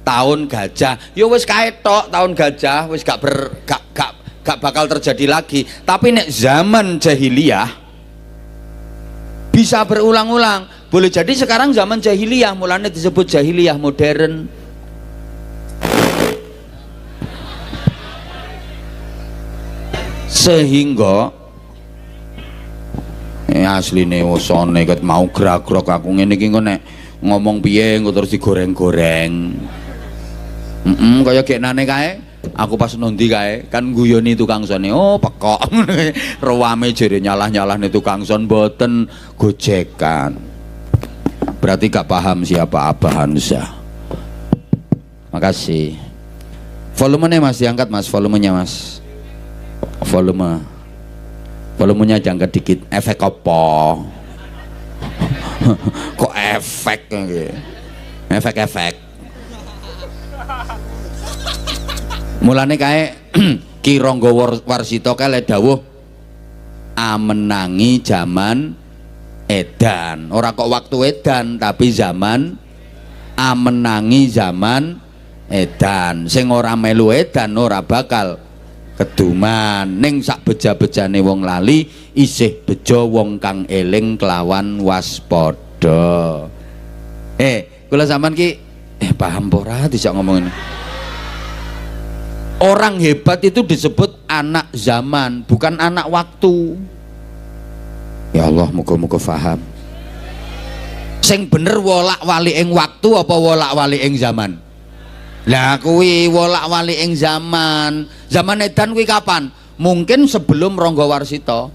tahun gajah. Ya wis kae tok tahun gajah, wis gak bakal terjadi lagi. Tapi nek zaman jahiliyah bisa berulang-ulang. Boleh jadi sekarang zaman jahiliyah, mulanya disebut jahiliyah modern. Sehingga asline wosone ket mau gerak-gerak aku ngene iki kok nek ngomong piye engko terus digoreng-goreng. Kaya geknane kae aku pas nondi kae kan guyoni tukang sone, oh pekok rewame jere nyalah-nyalahne tukang son mboten gojekan. Berarti gak paham siapa Abah Hamzah. Makasih. Volumenya Mas diangkat Mas, volumenya Mas. Volumenya diangkat dikit. Efek apa? Kok efek gitu? Efek. Mulane kae Ki Rangga Warsita kae dawuh amenangi zaman edan. Ora kok waktu edan, tapi zaman amenangi zaman edan. Sing ora melu edan ora bakal keduman. Ning sak beja-bejane wong lali isih bejo wong kang eling kelawan waspada. Kula sampean ki paham ora dijak ngomong ini? Orang hebat itu disebut anak zaman, bukan anak waktu. Ya Allah, muga-muga faham. Sing bener wolak-wali ing waktu apa wolak-wali ing zaman? Lah kuwi wolak-wali ing zaman. Zaman edan kuwi kapan? Mungkin sebelum Rangga Warsita,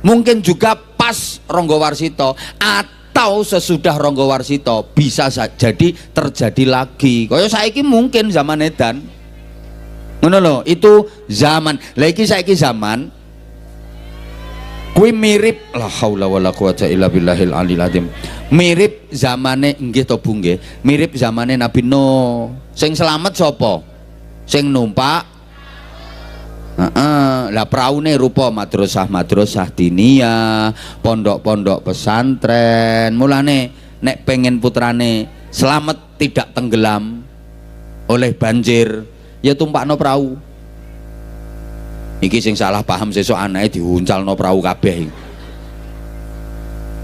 mungkin juga pas Rangga Warsita, atau sesudah Rangga Warsita. Bisa jadi terjadi lagi. Kaya saiki mungkin zaman edan. Ngono lho, itu zaman. Lah iki saiki zaman kuwi mirip, la haula wala quwata illa billahil aliyil azim. Mirip zamane nggih to Bu nggih, mirip zamane Nabi Nuh. Sing selamat sapa? Sing numpak. Lah praune rupa madrasah diniyah, pondok-pondok pesantren. Mulane nek pengen putrane selamat tidak tenggelam oleh banjir, ya tumpakno perahu. Iki sing salah paham sesuk anake diuncalno perahu kabeh.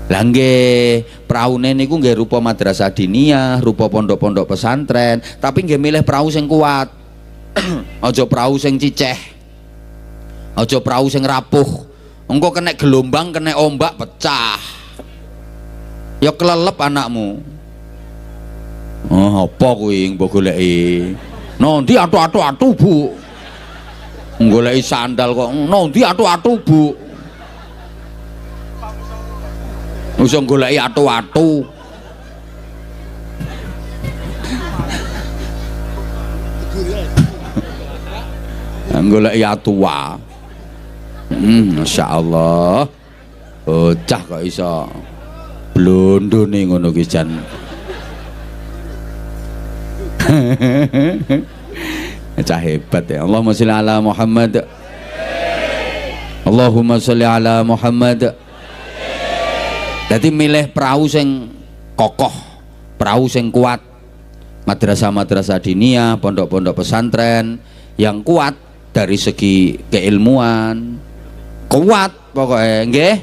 Lah nggih, praune niku nggih rupa madrasah diniyah, rupa pondok-pondok pesantren, tapi nggih milih perahu sing kuat. Aja perahu sing ciceh. Aja perahu sing rapuh. Engko kena gelombang, kena ombak pecah. Ya kelelep anakmu. Oh, apa kuwi mbok goleki? Nanti atu-atu Bu. Goleki sandal kok nanti atu-atu Bu. Wis goleki atu-atu. Goleki atua. Masya Allah. Bocah kok iso blondone ngono ki jan. Cah hebat ya. Allahumma sholli ala Muhammad. Allahumma sholli ala Muhammad. Jadi milih perahu sing kokoh, perahu sing kuat. Madrasah-madrasah diniyah, pondok-pondok pesantren yang kuat dari segi keilmuan. Kuat pokoknya nggih.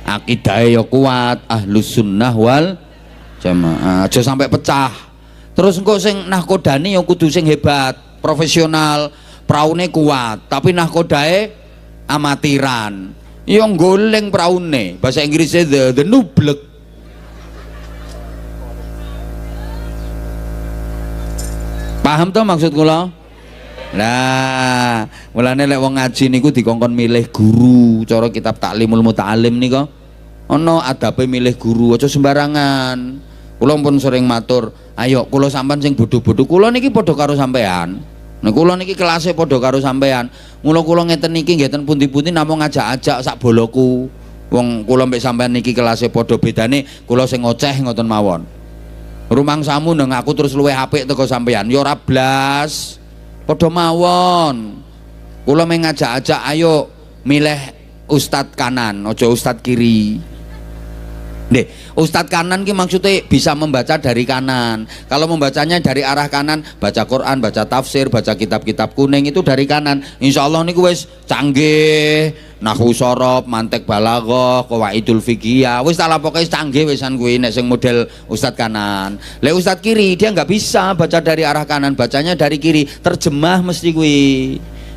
Akidahe ya kuat, ahlus sunnah wal jamaah. Aja sampai pecah. Terus engko sing nahkodane ya kudu sing hebat, profesional, praune kuat, tapi nahkodae amatiran. Ya goleng praune, bahasa Inggrisnya the nublek. Paham toh maksud kula? Nah, mulane lek wong ngaji niku dikongkon milih guru, cara kitab Taklimul Muta'alim nika ana adabe milih guru, aja sembarangan. Kula pun sering matur, ayo kula sampean sing bodho-bodho, kula niki padha karo sampean. Nah kula niki kelase padha karo sampean. Mula kula ngeten niki ngeten pundi-pundi namung ngajak-ajak sak boloku. Wong kula mbek sampean niki kelase padha, bedane kula sing ngoceh ngoten mawon. Rumangsamu nang aku terus luwih apik teko sampean, ya ora blas. Padha mawon. Kula meng ngajak-ajak ayo milih ustad kanan, aja ustad kiri. Nih, ustadz kanan ki maksudnya bisa membaca dari kanan. Kalau membacanya dari arah kanan, baca Quran, baca tafsir, baca kitab-kitab kuning itu dari kanan. Insya Allah niku wis canggih, nahwu sorob, mantek balaghah, qawaidul fiqhiyah. Wis tak lapoke canggih wisan kuwi nek sing model ustadz kanan. Lek ustadz kiri dia nggak bisa baca dari arah kanan, bacanya dari kiri. Terjemah mesti kuwi.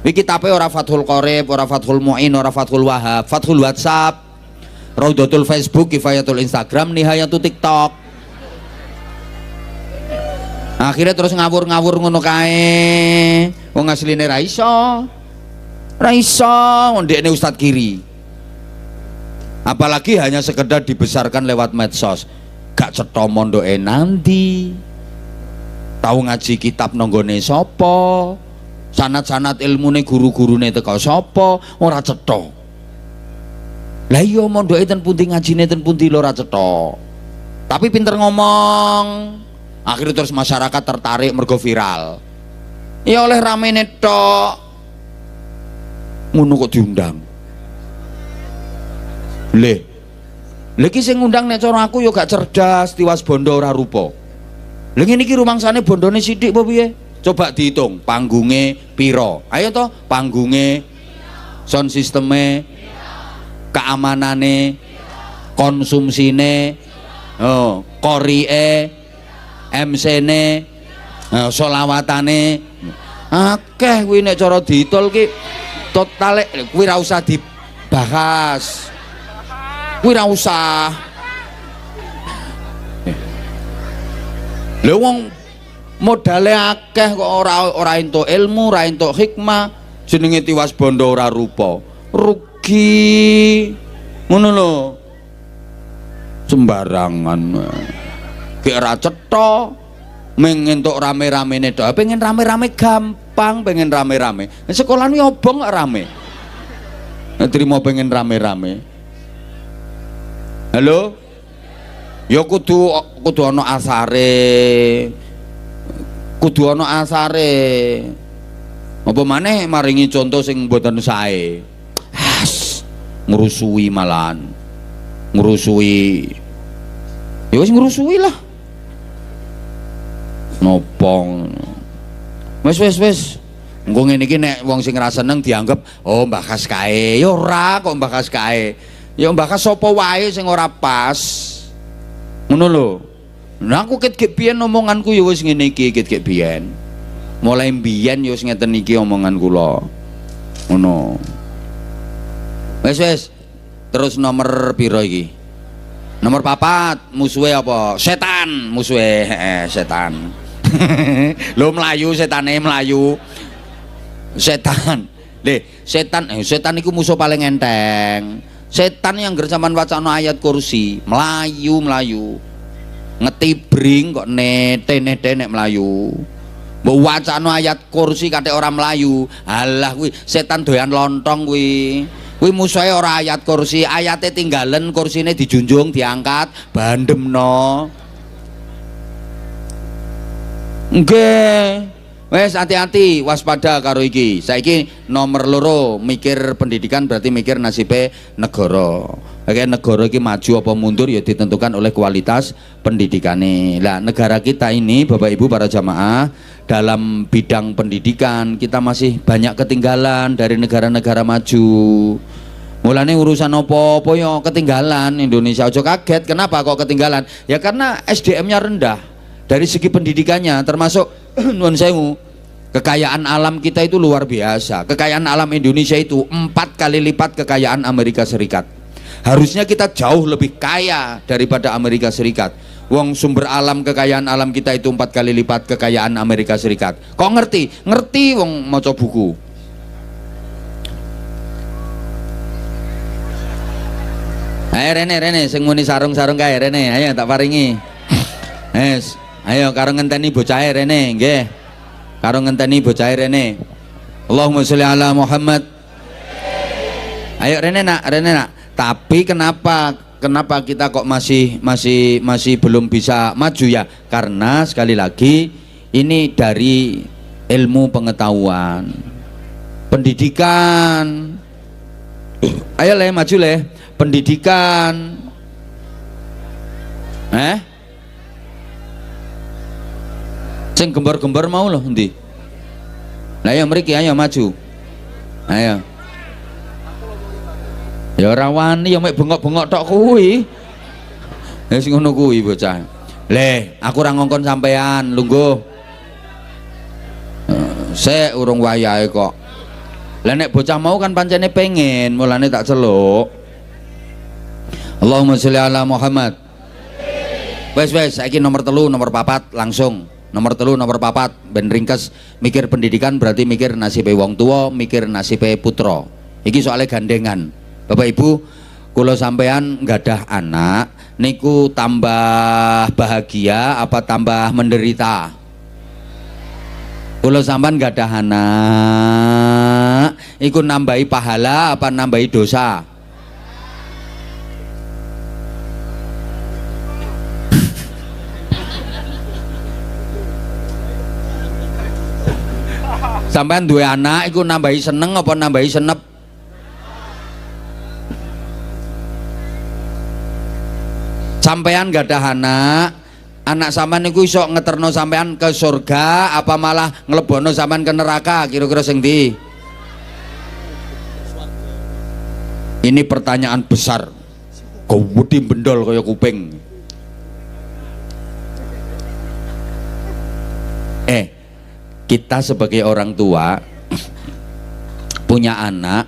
Iki kitabe ora Fathul Qorib, ora Fathul Mu'in, ora Fathul Wahab, Fathul WhatsApp. Raudatul Facebook, Kifayatul Instagram, Nihayatul TikTok. Akhirnya terus ngawur-ngawur ngono kae. Wong asline ra iso. Ra iso ndekne ustadz kiri. Apalagi hanya sekedar dibesarkan lewat medsos. Gak cetha mondoke nanti. Tahu ngaji kitab nanggone sapa? Sanad-sanad ilmune guru-gurune teko sapa? Ora cetha. Lah iya mondoke ten pundi ngajine ten pundi lho ora cetha. Tapi pinter ngomong. Akhirnya terus masyarakat tertarik mergo viral. Ya oleh ramene tok. Ngono kok diundang. Leh iki sing ngundang nek cara aku ya gak cerdas, tiwas bondo ora rupa. Lha ngene iki rumangsane bondone sithik apa piye? Coba dihitung panggunge piro. Ayo toh, panggunge, sound sisteme, keamanane, konsumsine, korie, MC-ne, solawatane, akeh kuwi nek cara diitul ki totale kuwi ra usah dibahas. Kuwi ra usah. Lha wong modale akeh kok ora entuk ilmu, ora entuk hikmah, jenenge tiwas bondo ora rupa. Rugi. Ngono lho. Sembarangan. Ki ora cetha. Meng entuk rame-ramene tok. Pengen rame-rame gampang, pengen rame-rame. Sekolah ni obong kok rame. Terima pengen rame-rame. Halo? Ya kudu ana asare. Kudu ana asare. Apa maneh maringi contoh sing mboten sae. Ngrusui malahan. Ngrusui. Ya wis ngrusui lah. Nopong. Wis. Engko ngene iki nek wong sing ra seneng dianggap oh Mbah Kas kae. Ya ora kok Mbah Kas kae. Ya Mbah Kas sapa wae sing ora pas. Ngono lho. Nah aku ket biyen omonganku ya wis ngene iki ket biyen. Mulai biyen ya wis ngeten iki omongan kula. Ngono. Wis. Terus nomor piro iki? Nomor 4, musuhe apa? Setan, musuhe setan. Lho mlayu setane mlayu. Setan. Setan iku musuh paling enteng. Setan yang gersaman wacana ayat kursi, mlayu. Ngetibring kok nete nek mlayu. Mbok wacana ayat kursi kate ora mlayu. Halah kuwi setan doyan lontong kuwi. Kuwi musuhe ora ayat kursi, ayate tinggalen, kursine dijunjung, diangkat, bandemno. Nggih. Wes hati-hati, waspada karo iki. Saiki nomor 2 mikir pendidikan berarti mikir nasibe negara. Kayak negara iki maju apa mundur ya ditentukan oleh kualitas pendidikane. Lah negara kita ini Bapak Ibu para jamaah dalam bidang pendidikan kita masih banyak ketinggalan dari negara-negara maju. Mulane urusan apa-apa ya ketinggalan Indonesia. Aja kaget kenapa kok ketinggalan? Ya karena SDM-nya rendah dari segi pendidikannya, termasuk nuwun sewu, kekayaan alam kita itu luar biasa. Kekayaan alam Indonesia itu 4 kali lipat kekayaan Amerika Serikat. Harusnya kita jauh lebih kaya daripada Amerika Serikat. Wong sumber alam, kekayaan alam kita itu 4 kali lipat kekayaan Amerika Serikat. Kok ngerti? Ngerti wong maca buku. Ayo Rene sing muni sarung-sarung kae Rene, ayo tak paringi. Ayo karo ngenteni bocahe Rene, nggih. Karo ngenteni bocahe Rene. Allahumma sholli ala Muhammad. Ayo Rene nak. Tapi kenapa kita kok masih belum bisa maju ya? Karena sekali lagi ini dari ilmu pengetahuan, pendidikan. Ayo le maju le, pendidikan. Sing gembor-gembor mau loh endi? Lah ya mriki ayo maju. Ayo. Ya ora wani ya mek bengok-bengok tok kuwi. Ya sing ngono kuwi bocah. Le, aku ora ngongkon sampean, lungguh. Sek urung wayahe kok. Lah nek bocah mau kan pancene pengen, mulane tak celuk. Allahumma sholli ala Muhammad. Wes saiki nomor 3, nomor 4 langsung. Nomor 3, nomor 4 ben ringkes. Mikir pendidikan berarti mikir nasibe wong tua, mikir nasibe putra. Iki soalnya gandengan. Bapak Ibu, kula sampean nggadah anak niku tambah bahagia apa tambah menderita? Kula sampean nggadah anak iku nambahi pahala apa nambahi dosa? Sampean duwe anak iku nambahi seneng apa nambahi senep? Sampean gadah anak sampean niku iso ngeterno sampean ke surga apa malah nglebono sampean ke neraka? Kira-kira sing ndi? Ini pertanyaan besar. Gawedi bendol kaya kuping. Kita sebagai orang tua punya anak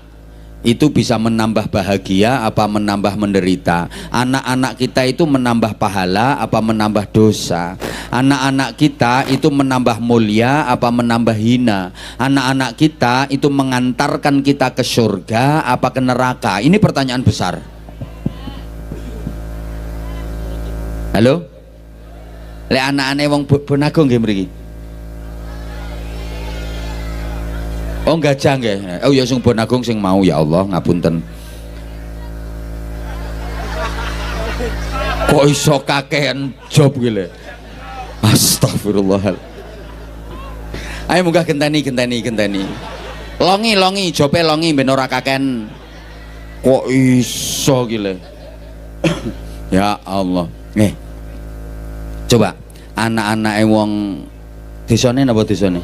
itu bisa menambah bahagia apa menambah menderita? Anak-anak kita itu menambah pahala apa menambah dosa? Anak-anak kita itu menambah mulia apa menambah hina? Anak-anak kita itu mengantarkan kita ke surga apa ke neraka? Ini pertanyaan besar. Halo? Lek anak-anake wong Bonagung nggih mriki. Oh gajah nggih. Oh ya sing Bonagung sing mau ya Allah ngapunten. Kok iso kakean job iki lho. Astagfirullah. Ayo munggah genteni. Longi jope longi ben ora kakean. Kok iso iki lho. Ya Allah. Coba anak-anake wong desane napa desane?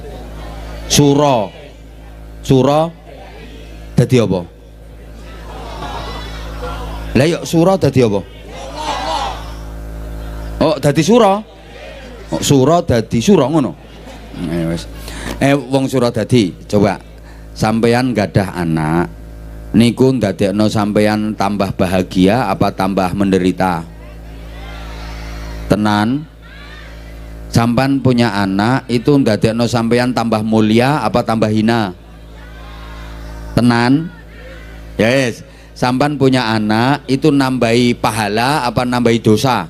Sura dadi apa? Lah yuk sura dadi apa? Oh dadi sura. Oh, sura dadi sura ngono. Wis. Wong sura dadi. Coba sampeyan gadah anak niku ndadekno sampeyan tambah bahagia apa tambah menderita? Tenan. Sampeyan punya anak itu ndadekno sampeyan tambah mulia apa tambah hina? Tenan. Yes. Sampan punya anak itu nambahi pahala apa nambahi dosa?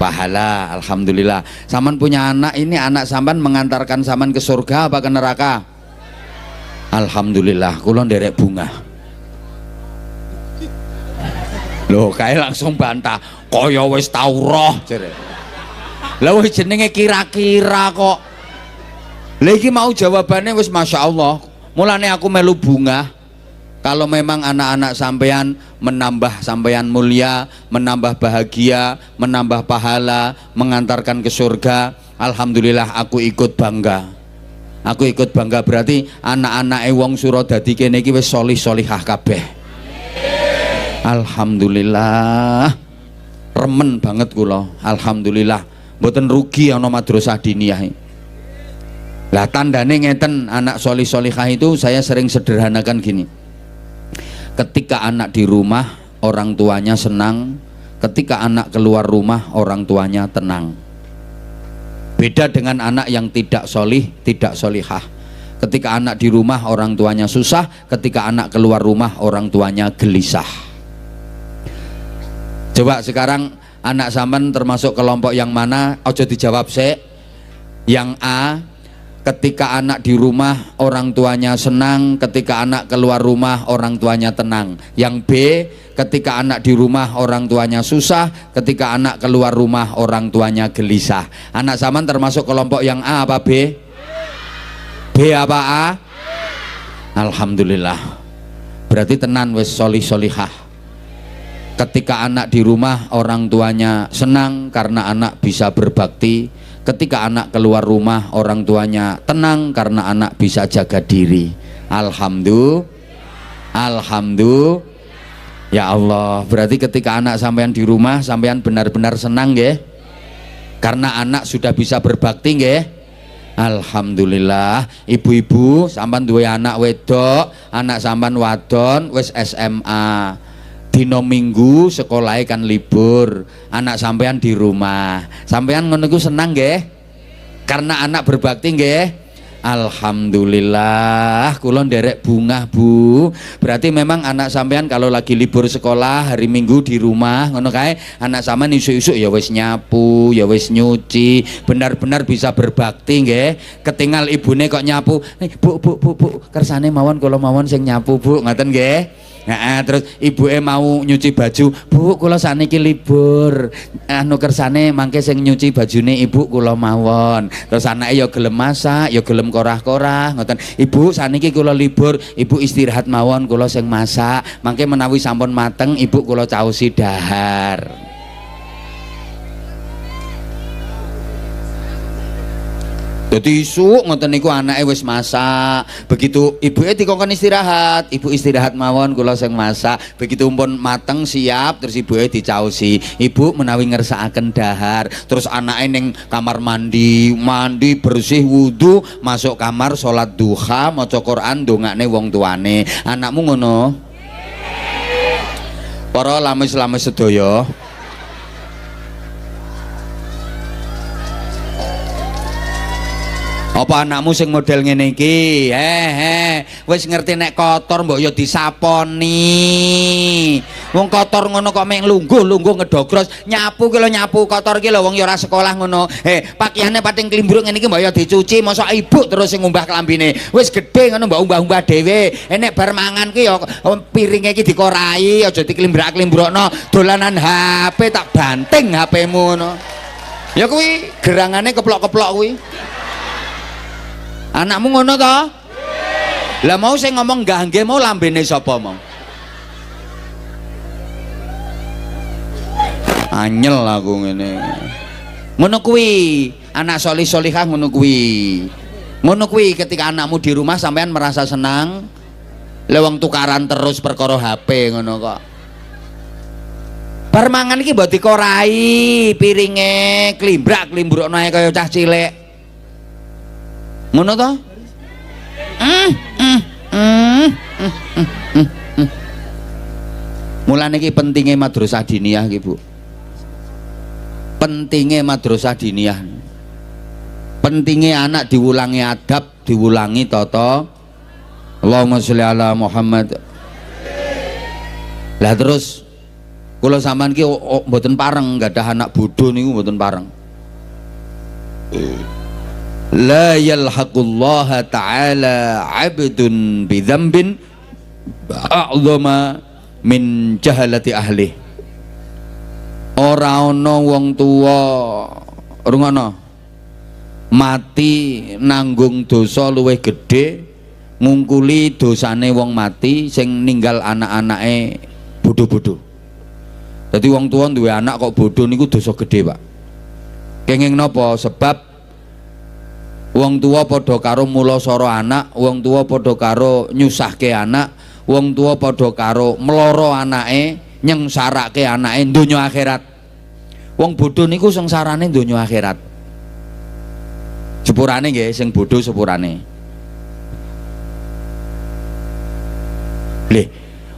Pahala, alhamdulillah. Sampan punya anak ini anak sampan mengantarkan sampan ke surga apa ke neraka? Alhamdulillah, kula nderek bunga. Loh, kae langsung bantah. Kaya wis tau roh jere. Lah wis jenenge kira-kira kok. Lah iki mau jawabannya wis Masya Allah. Mulane aku melu bunga. Kalau memang anak-anak sampean menambah sampean mulia, menambah bahagia, menambah pahala, mengantarkan ke surga, alhamdulillah aku ikut bangga. Aku ikut bangga berarti anak-anak wong Suradadi kene iki wis solih-solihah kabeh. Alhamdulillah. Remen banget kula. Alhamdulillah. Mboten rugi ana madrasah diniyah. Lah tandane ngeten anak solih-solihah itu saya sering sederhanakan gini. Ketika anak di rumah orang tuanya senang, ketika anak keluar rumah orang tuanya tenang. Beda dengan anak yang tidak solih, tidak solihah. Ketika anak di rumah orang tuanya susah, ketika anak keluar rumah orang tuanya gelisah. Coba sekarang anak sampean termasuk kelompok yang mana? Ojo dijawab sik. Yang A, ketika anak di rumah orang tuanya senang, ketika anak keluar rumah orang tuanya tenang. Yang B, ketika anak di rumah orang tuanya susah, ketika anak keluar rumah orang tuanya gelisah. Anak sampean termasuk kelompok yang A apa B? B apa A? Alhamdulillah. Berarti tenan wis solih solihah. Ketika anak di rumah orang tuanya senang karena anak bisa berbakti. Ketika anak keluar rumah orang tuanya tenang karena anak bisa jaga diri. Alhamdulillah. Alhamdulillah. Ya Allah, berarti ketika anak sampean di rumah sampean benar-benar senang nggih? Karena anak sudah bisa berbakti nggih? Alhamdulillah. Ibu-ibu sampean duwe anak wedok, anak sampean wadon wis SMA. Dino Minggu sekolah kan libur, anak sampean di rumah. Sampean ngono iku senang nggih? Karena anak berbakti nggih? Alhamdulillah, kula nderek bungah Bu. Berarti memang anak sampean kalau lagi libur sekolah hari Minggu di rumah ngono kae, anak sampean isuk-isuk ya wis nyapu, ya wis nyuci, benar-benar bisa berbakti nggih. Ketinggal ibune kok nyapu, Bu, kersane mawon kula mawon sing nyapu Bu, ngoten nggih. Nah, terus ibuke mau nyuci baju, Bu kula sakniki libur, anu kersane mangke sing nyuci bajune ibu kula mawon. Terus anake ya gelem masak, ya gelem korah-korah ngoten. Ibu sakniki kula libur, ibu istirahat mawon kula sing masak, mangke menawi sampun mateng ibu kula caosi dahar. Dadi isuk ngoten niku anake wis masak, begitu ibuke dikongkon istirahat, ibu istirahat mawon kula sing masak. Begitu pun mateng siap terus ibuke dicaosi, ibu menawi ngersakaken dahar. Terus anake ning kamar mandi bersih wudu, masuk kamar salat duha, maca Quran, ndongakne wong tuane. Anakmu ngono? Para lamis-lamis sedaya, apa anakmu sing model ngene iki? Wis ngerti nek kotor mbok ya disaponi. Wong kotor ngono kok mek lungguh ngedogros, nyapu ki lho nyapu kotor ki lho wong ya ora sekolah ngono. Pakaiane pating klimbruk ngene iki mbok ya dicuci, mosok ibu terus sing ngumbah klambine. Wis gedhe ngono mbok umbah-umbah dhewe. Nek bar mangan ki ya piringe iki dikorai, aja diklimbrak-klimbrokno. Dolanan HP tak banting HP-mu ngono. Ya kuwi gerangane keplok-keplok kuwi. Anakmu ngono to? Lah mau sing ngomong gangge mau lambene sapa mau? Anyel aku ngene. Ngono kuwi, anak solih solihah ngono kuwi. Ngono kuwi ketika anakmu di rumah sampean merasa senang. Lewang tukaran terus perkara HP ngono kok. Bar mangan iki mbok dikorai, piringe klimbrak-klimbrokno ae kaya cah cilik. Ngono to? Mulane iki pentinge madrasah diniyah iki, Bu. Pentinge madrasah diniyah. Pentinge anak diulangi adab, diulangi tata. Allahumma sholli ala Muhammad. Lah terus kula sampean ki mboten pareng gadah anak bodho niku mboten pareng. La yalhaqullaha ta'ala 'abdun bidzambin a'zama min jahalati ahli. Ora ana wong tuwa rungono mati nanggung dosa luwih gedhe ngungkuli dosane wong mati sing ninggal anak-anake bodho-bodho. Dadi wong tuwa duwe anak kok bodho niku dosa gedhe, Pak. Kenging napa? Sebab wong tua padha karo mulasara anak, wong tua padha karo nyusahke anak, wong tua padha karo mloro anake, nyengsarake anake donya akhirat. Wong bodho niku sengsarane donya akhirat. Sepurane nggih sing bodho sepurane. Lih,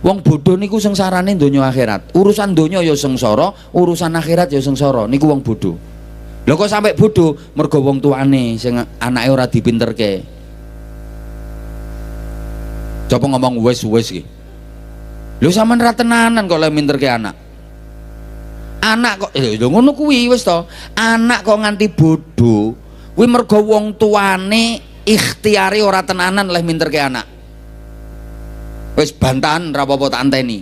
Wong bodoh niku sengsarane donya akhirat. Urusan donya ya sengsara, urusan akhirat ya sengsara. Niku wong bodoh. Lho kok sampai bodoh? Mergo wong tuane sing anake ora dipinterke. Coba ngomong wis iki. Lho sampean ra tenanan kok lek minterke anak. Anak kok lho ngono kuwi wis to. Anak kok nganti bodoh kuwi mergo wong tuane ikhtiare ora tenanan lek minterke anak. Wis bantahan ra apa-apa tak anteni.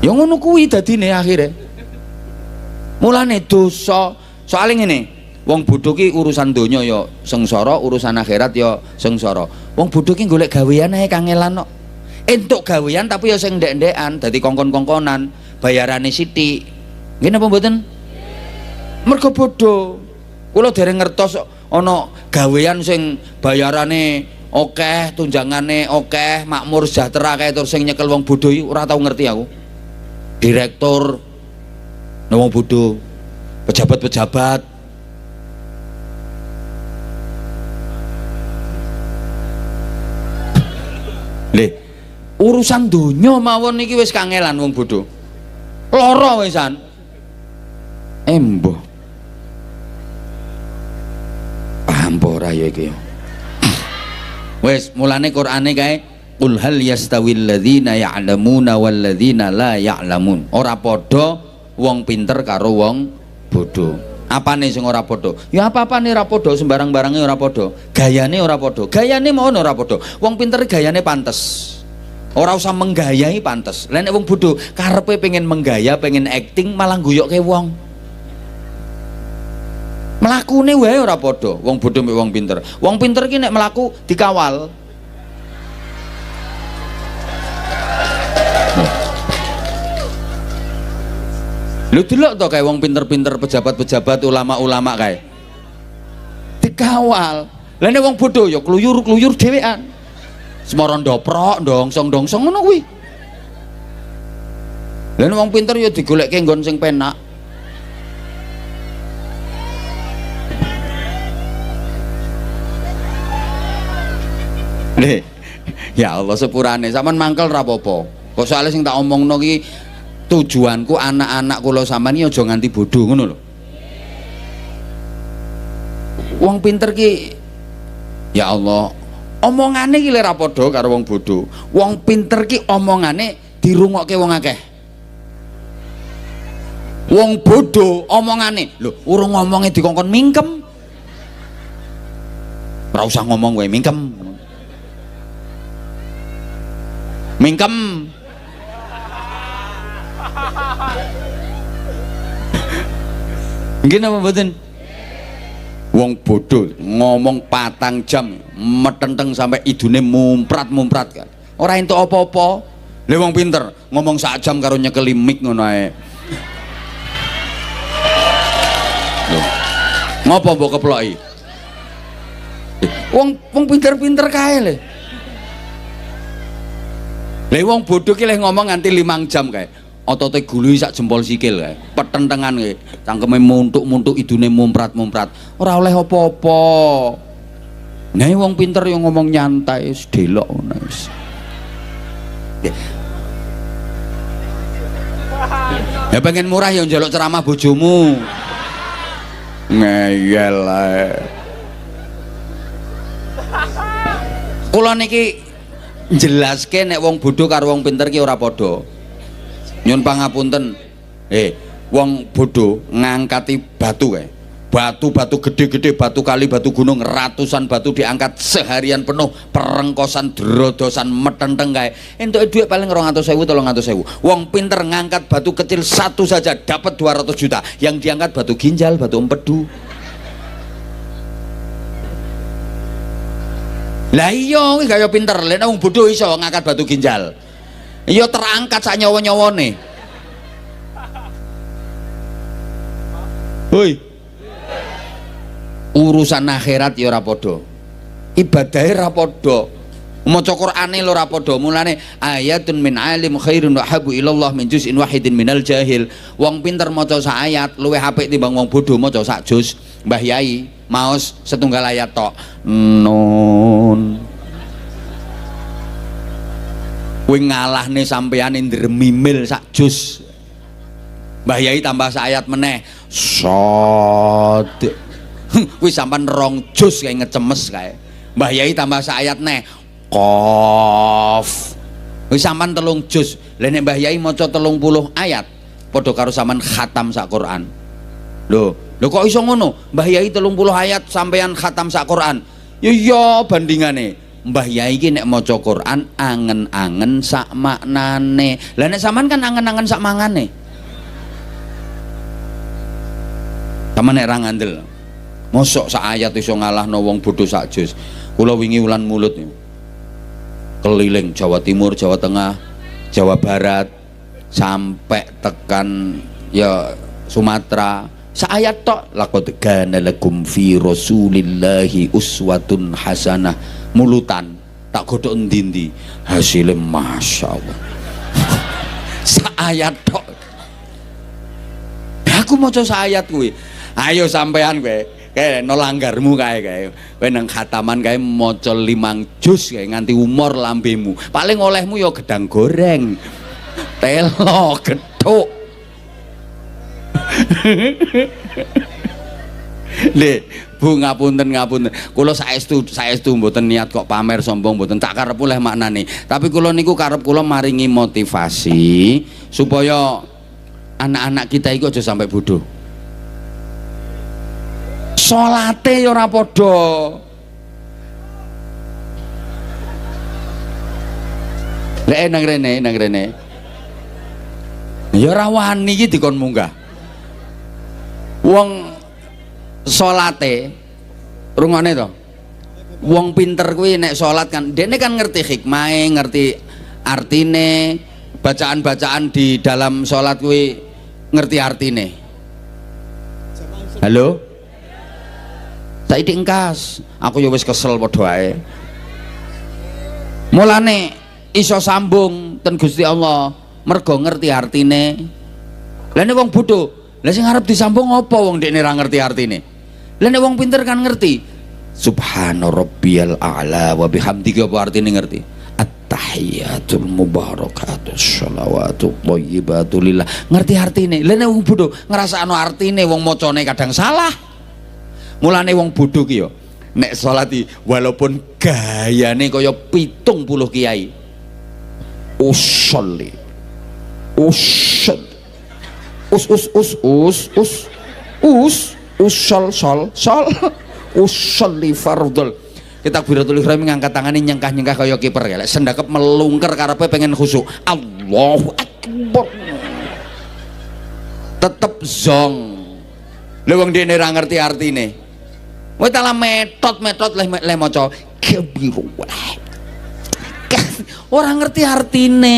Ya ngono kuwi dadine akhire. Mulane dosa, soalnya ngene, wong bodho ki urusan donya ya sengsara, urusan akhirat ya sengsara. Wong bodho ki golek gawean ae kangelan kok. Entuk gawean tapi ya sing ndek-ndekan, dadi kongkon-kongkonan, bayarane sithik. Nggih napa mboten? Mergo bodho. Kula dereng ngertos ana gawean sing bayarane akeh, tunjangane akeh, makmur sejahtera kae terus sing nyekel wong bodho iki ora tau ngerti aku. Direktur wong bodho, pejabat-pejabat. Lih, urusan donya mawon iki wis kangelan wong bodho. Lara wisan. Embo. Paham ora ya iki? Wis mulane Qur'ane kae qul hal yastawil ladzina ya'lamuna wal ladzina la ya'lamun. Ora padha wong pinter karo wong bodho. Apane sing ora padha? Ya apa-apane ora padha, sembarang-barange ora padha. Gayane ora padha. Gayane mau ora padha. Wong pinter gayane pantes. Ora usah menggayai pantes. Lah nek wong bodho karepe pengen menggaya, pengen acting malah guyokke wong. Mlakune wae ora padha, wong bodho mek wong pinter. Wong pinter ki nek mlaku dikawal. Lu delok to kayak wong pinter-pinter pejabat-pejabat ulama-ulama kae. Dikawal. Lah nek wong bodho ya kluyur-kluyur dhewean. Semara ndoprok, ndongsong-ndongsong ngono kuwi. Lah nek wong pinter ya digolekke nggon sing penak. Nih, ya Allah sepurane sampean mangkel ra apa-apa. Kok soalnya sing tak omongno ki tujuanku anak-anak kula sampean aja nganti bodho ngono lho. Wong pinter ki ya Allah, omongane ki lek ra padha karo wong bodho. Wong pinter ki omongane dirungokke wong akeh. Wong bodho omongane, lho urung ngomongnya dikongkon mingkem. Ora usah ngomong wae mingkem. Mingkem. Nggih napa mboten? Wong bodho ngomong 4 jam metenteng sampai idune mumprat-mumprat kan. Ora entuk apa-apa. Lha wong pinter ngomong 1 jam karo nyekeli mic ngono ae. Lho. Ngopo mbok keploki? Wong pinter-pinter kae lho. Lha wong bodho ki leh ngomong nganti 5 jam kae. Otote gulu sak jempol sikil kae. Petentengan kae. Cangkeme muntuk-muntuk idune mumprat-mumprat. Ora oleh apa-apa. Nah wong pinter yang ngomong nyantai wis delok ngono wis. Ya pengen murah ya njaluk ceramah bojomu. Ngeyel ae. Kula niki jelaske nek wong bodho karo wong pinter ki ora padha. Nyun pangapunten. Wong bodho ngangkati batu kae. Batu-batu gede-gede, batu kali, batu gunung, ratusan batu diangkat seharian penuh, perengkosan, drodosan, metenteng kae. Entuke dhuwit paling 200.000, 300.000. Wong pinter ngangkat batu kecil satu saja dapat 200 juta. Yang diangkat batu ginjal, batu empedu. Lah iya iki kaya pinter, lek wong bodho iso ngangkat batu ginjal. Iya terangkat sak nyawa-nyawane. Hoi. Urusan akhirat ya ora padha. Ibadahe ora padha. Maca Qur'ane lho ora padha. Mulane ayatun min alim khairun wa habu ilallah min juz'in wahidin minal jahil. Wong pinter maca sak ayat luwih apik timbang wong bodho maca sak juz. Mbah Yai maos setunggal ayat tok. Nun. Kuwi ngalahne sampeyan ndremimil sak jus. Mbah Yai tambah sayat meneh. Sod. Kuwi sampean 2 jus kae ngecemes kae. Mbah Yai tambah sayat neh. Qaf. Kuwi sampean 3 jus. Lah nek Mbah Yai maca 30 ayat padha karo sampean khatam sak Quran. Lho kok iso ngono? Mbah Yai 30 ayat sampean khatam sak Quran. Ya iya bandingane. Mbah Yai iki nek maca Quran angen-angen sak maknane. Lah nek sampean kan angen-angen sak mangane. Sampeyan nek ra ngandel. Mosok sak ayat iso ngalahno wong bodho sak jus. Kula wingi ulan mulut keliling Jawa Timur, Jawa Tengah, Jawa Barat sampai tekan ya Sumatera. Saayat tok laqad kana lakum fi rasulillahi uswatun hasanah. Mulutan tak godhok endi-endi hasilnya masyaallah. Saayat tok. Aku maca saayat kuwi. Ayo sampean kowe kae no langgarmu kae kowe nang khataman kae maca 5 juz kae nganti umur lambemu. Paling olehmu ya gedang goreng. Telo gethuk. Le, Bu ngapunten. Kula saestu mboten niat kok pamer sombong mboten. Tak karep oleh maknane. Tapi kula niku karep kula maringi motivasi supaya anak-anak kita iku aja sampai bodoh. Salate ya ora padha. Lek nang rene. Ya ora wani iki dikon munggah. Wong salate rungokne to. Wong pinter kuwi nek salat kan dene kan ngerti hikmahe, ngerti artine, bacaan-bacaan di dalam salat kuwi ngerti artine. Halo? Saiki engkas, aku ya wis kesel padha ae. Mulane iso sambung ten Gusti Allah mergo ngerti artine. Lah nek wong bodho, lah sing arep disambung apa wong dekne ra ngerti artine? Lah nek wong pinter kan ngerti. Subhana rabbiyal a'la wa bihamdihi apa artine ngerti? At-tahiyatul mubarakatus shalawatu thayyibatu lillah. Ngerti artine. Lah nek wong bodho ngrasakno artine wong macane kadang salah. Mulane wong bodho ki yo nek salat walaupun gayane kaya 70 kiai. Usolli. Sol usolli fardul. Kita takbiratul ihram ngangkat tangan nyengkah-nyengkah kaya kiper ya. Sendakep melungker karepe pengen khusyuk. Allahu akbar. Tetep zong. Lha wong dene ra ngerti artine. Kowe talah metot leh maca kebiru. Ora ngerti artine.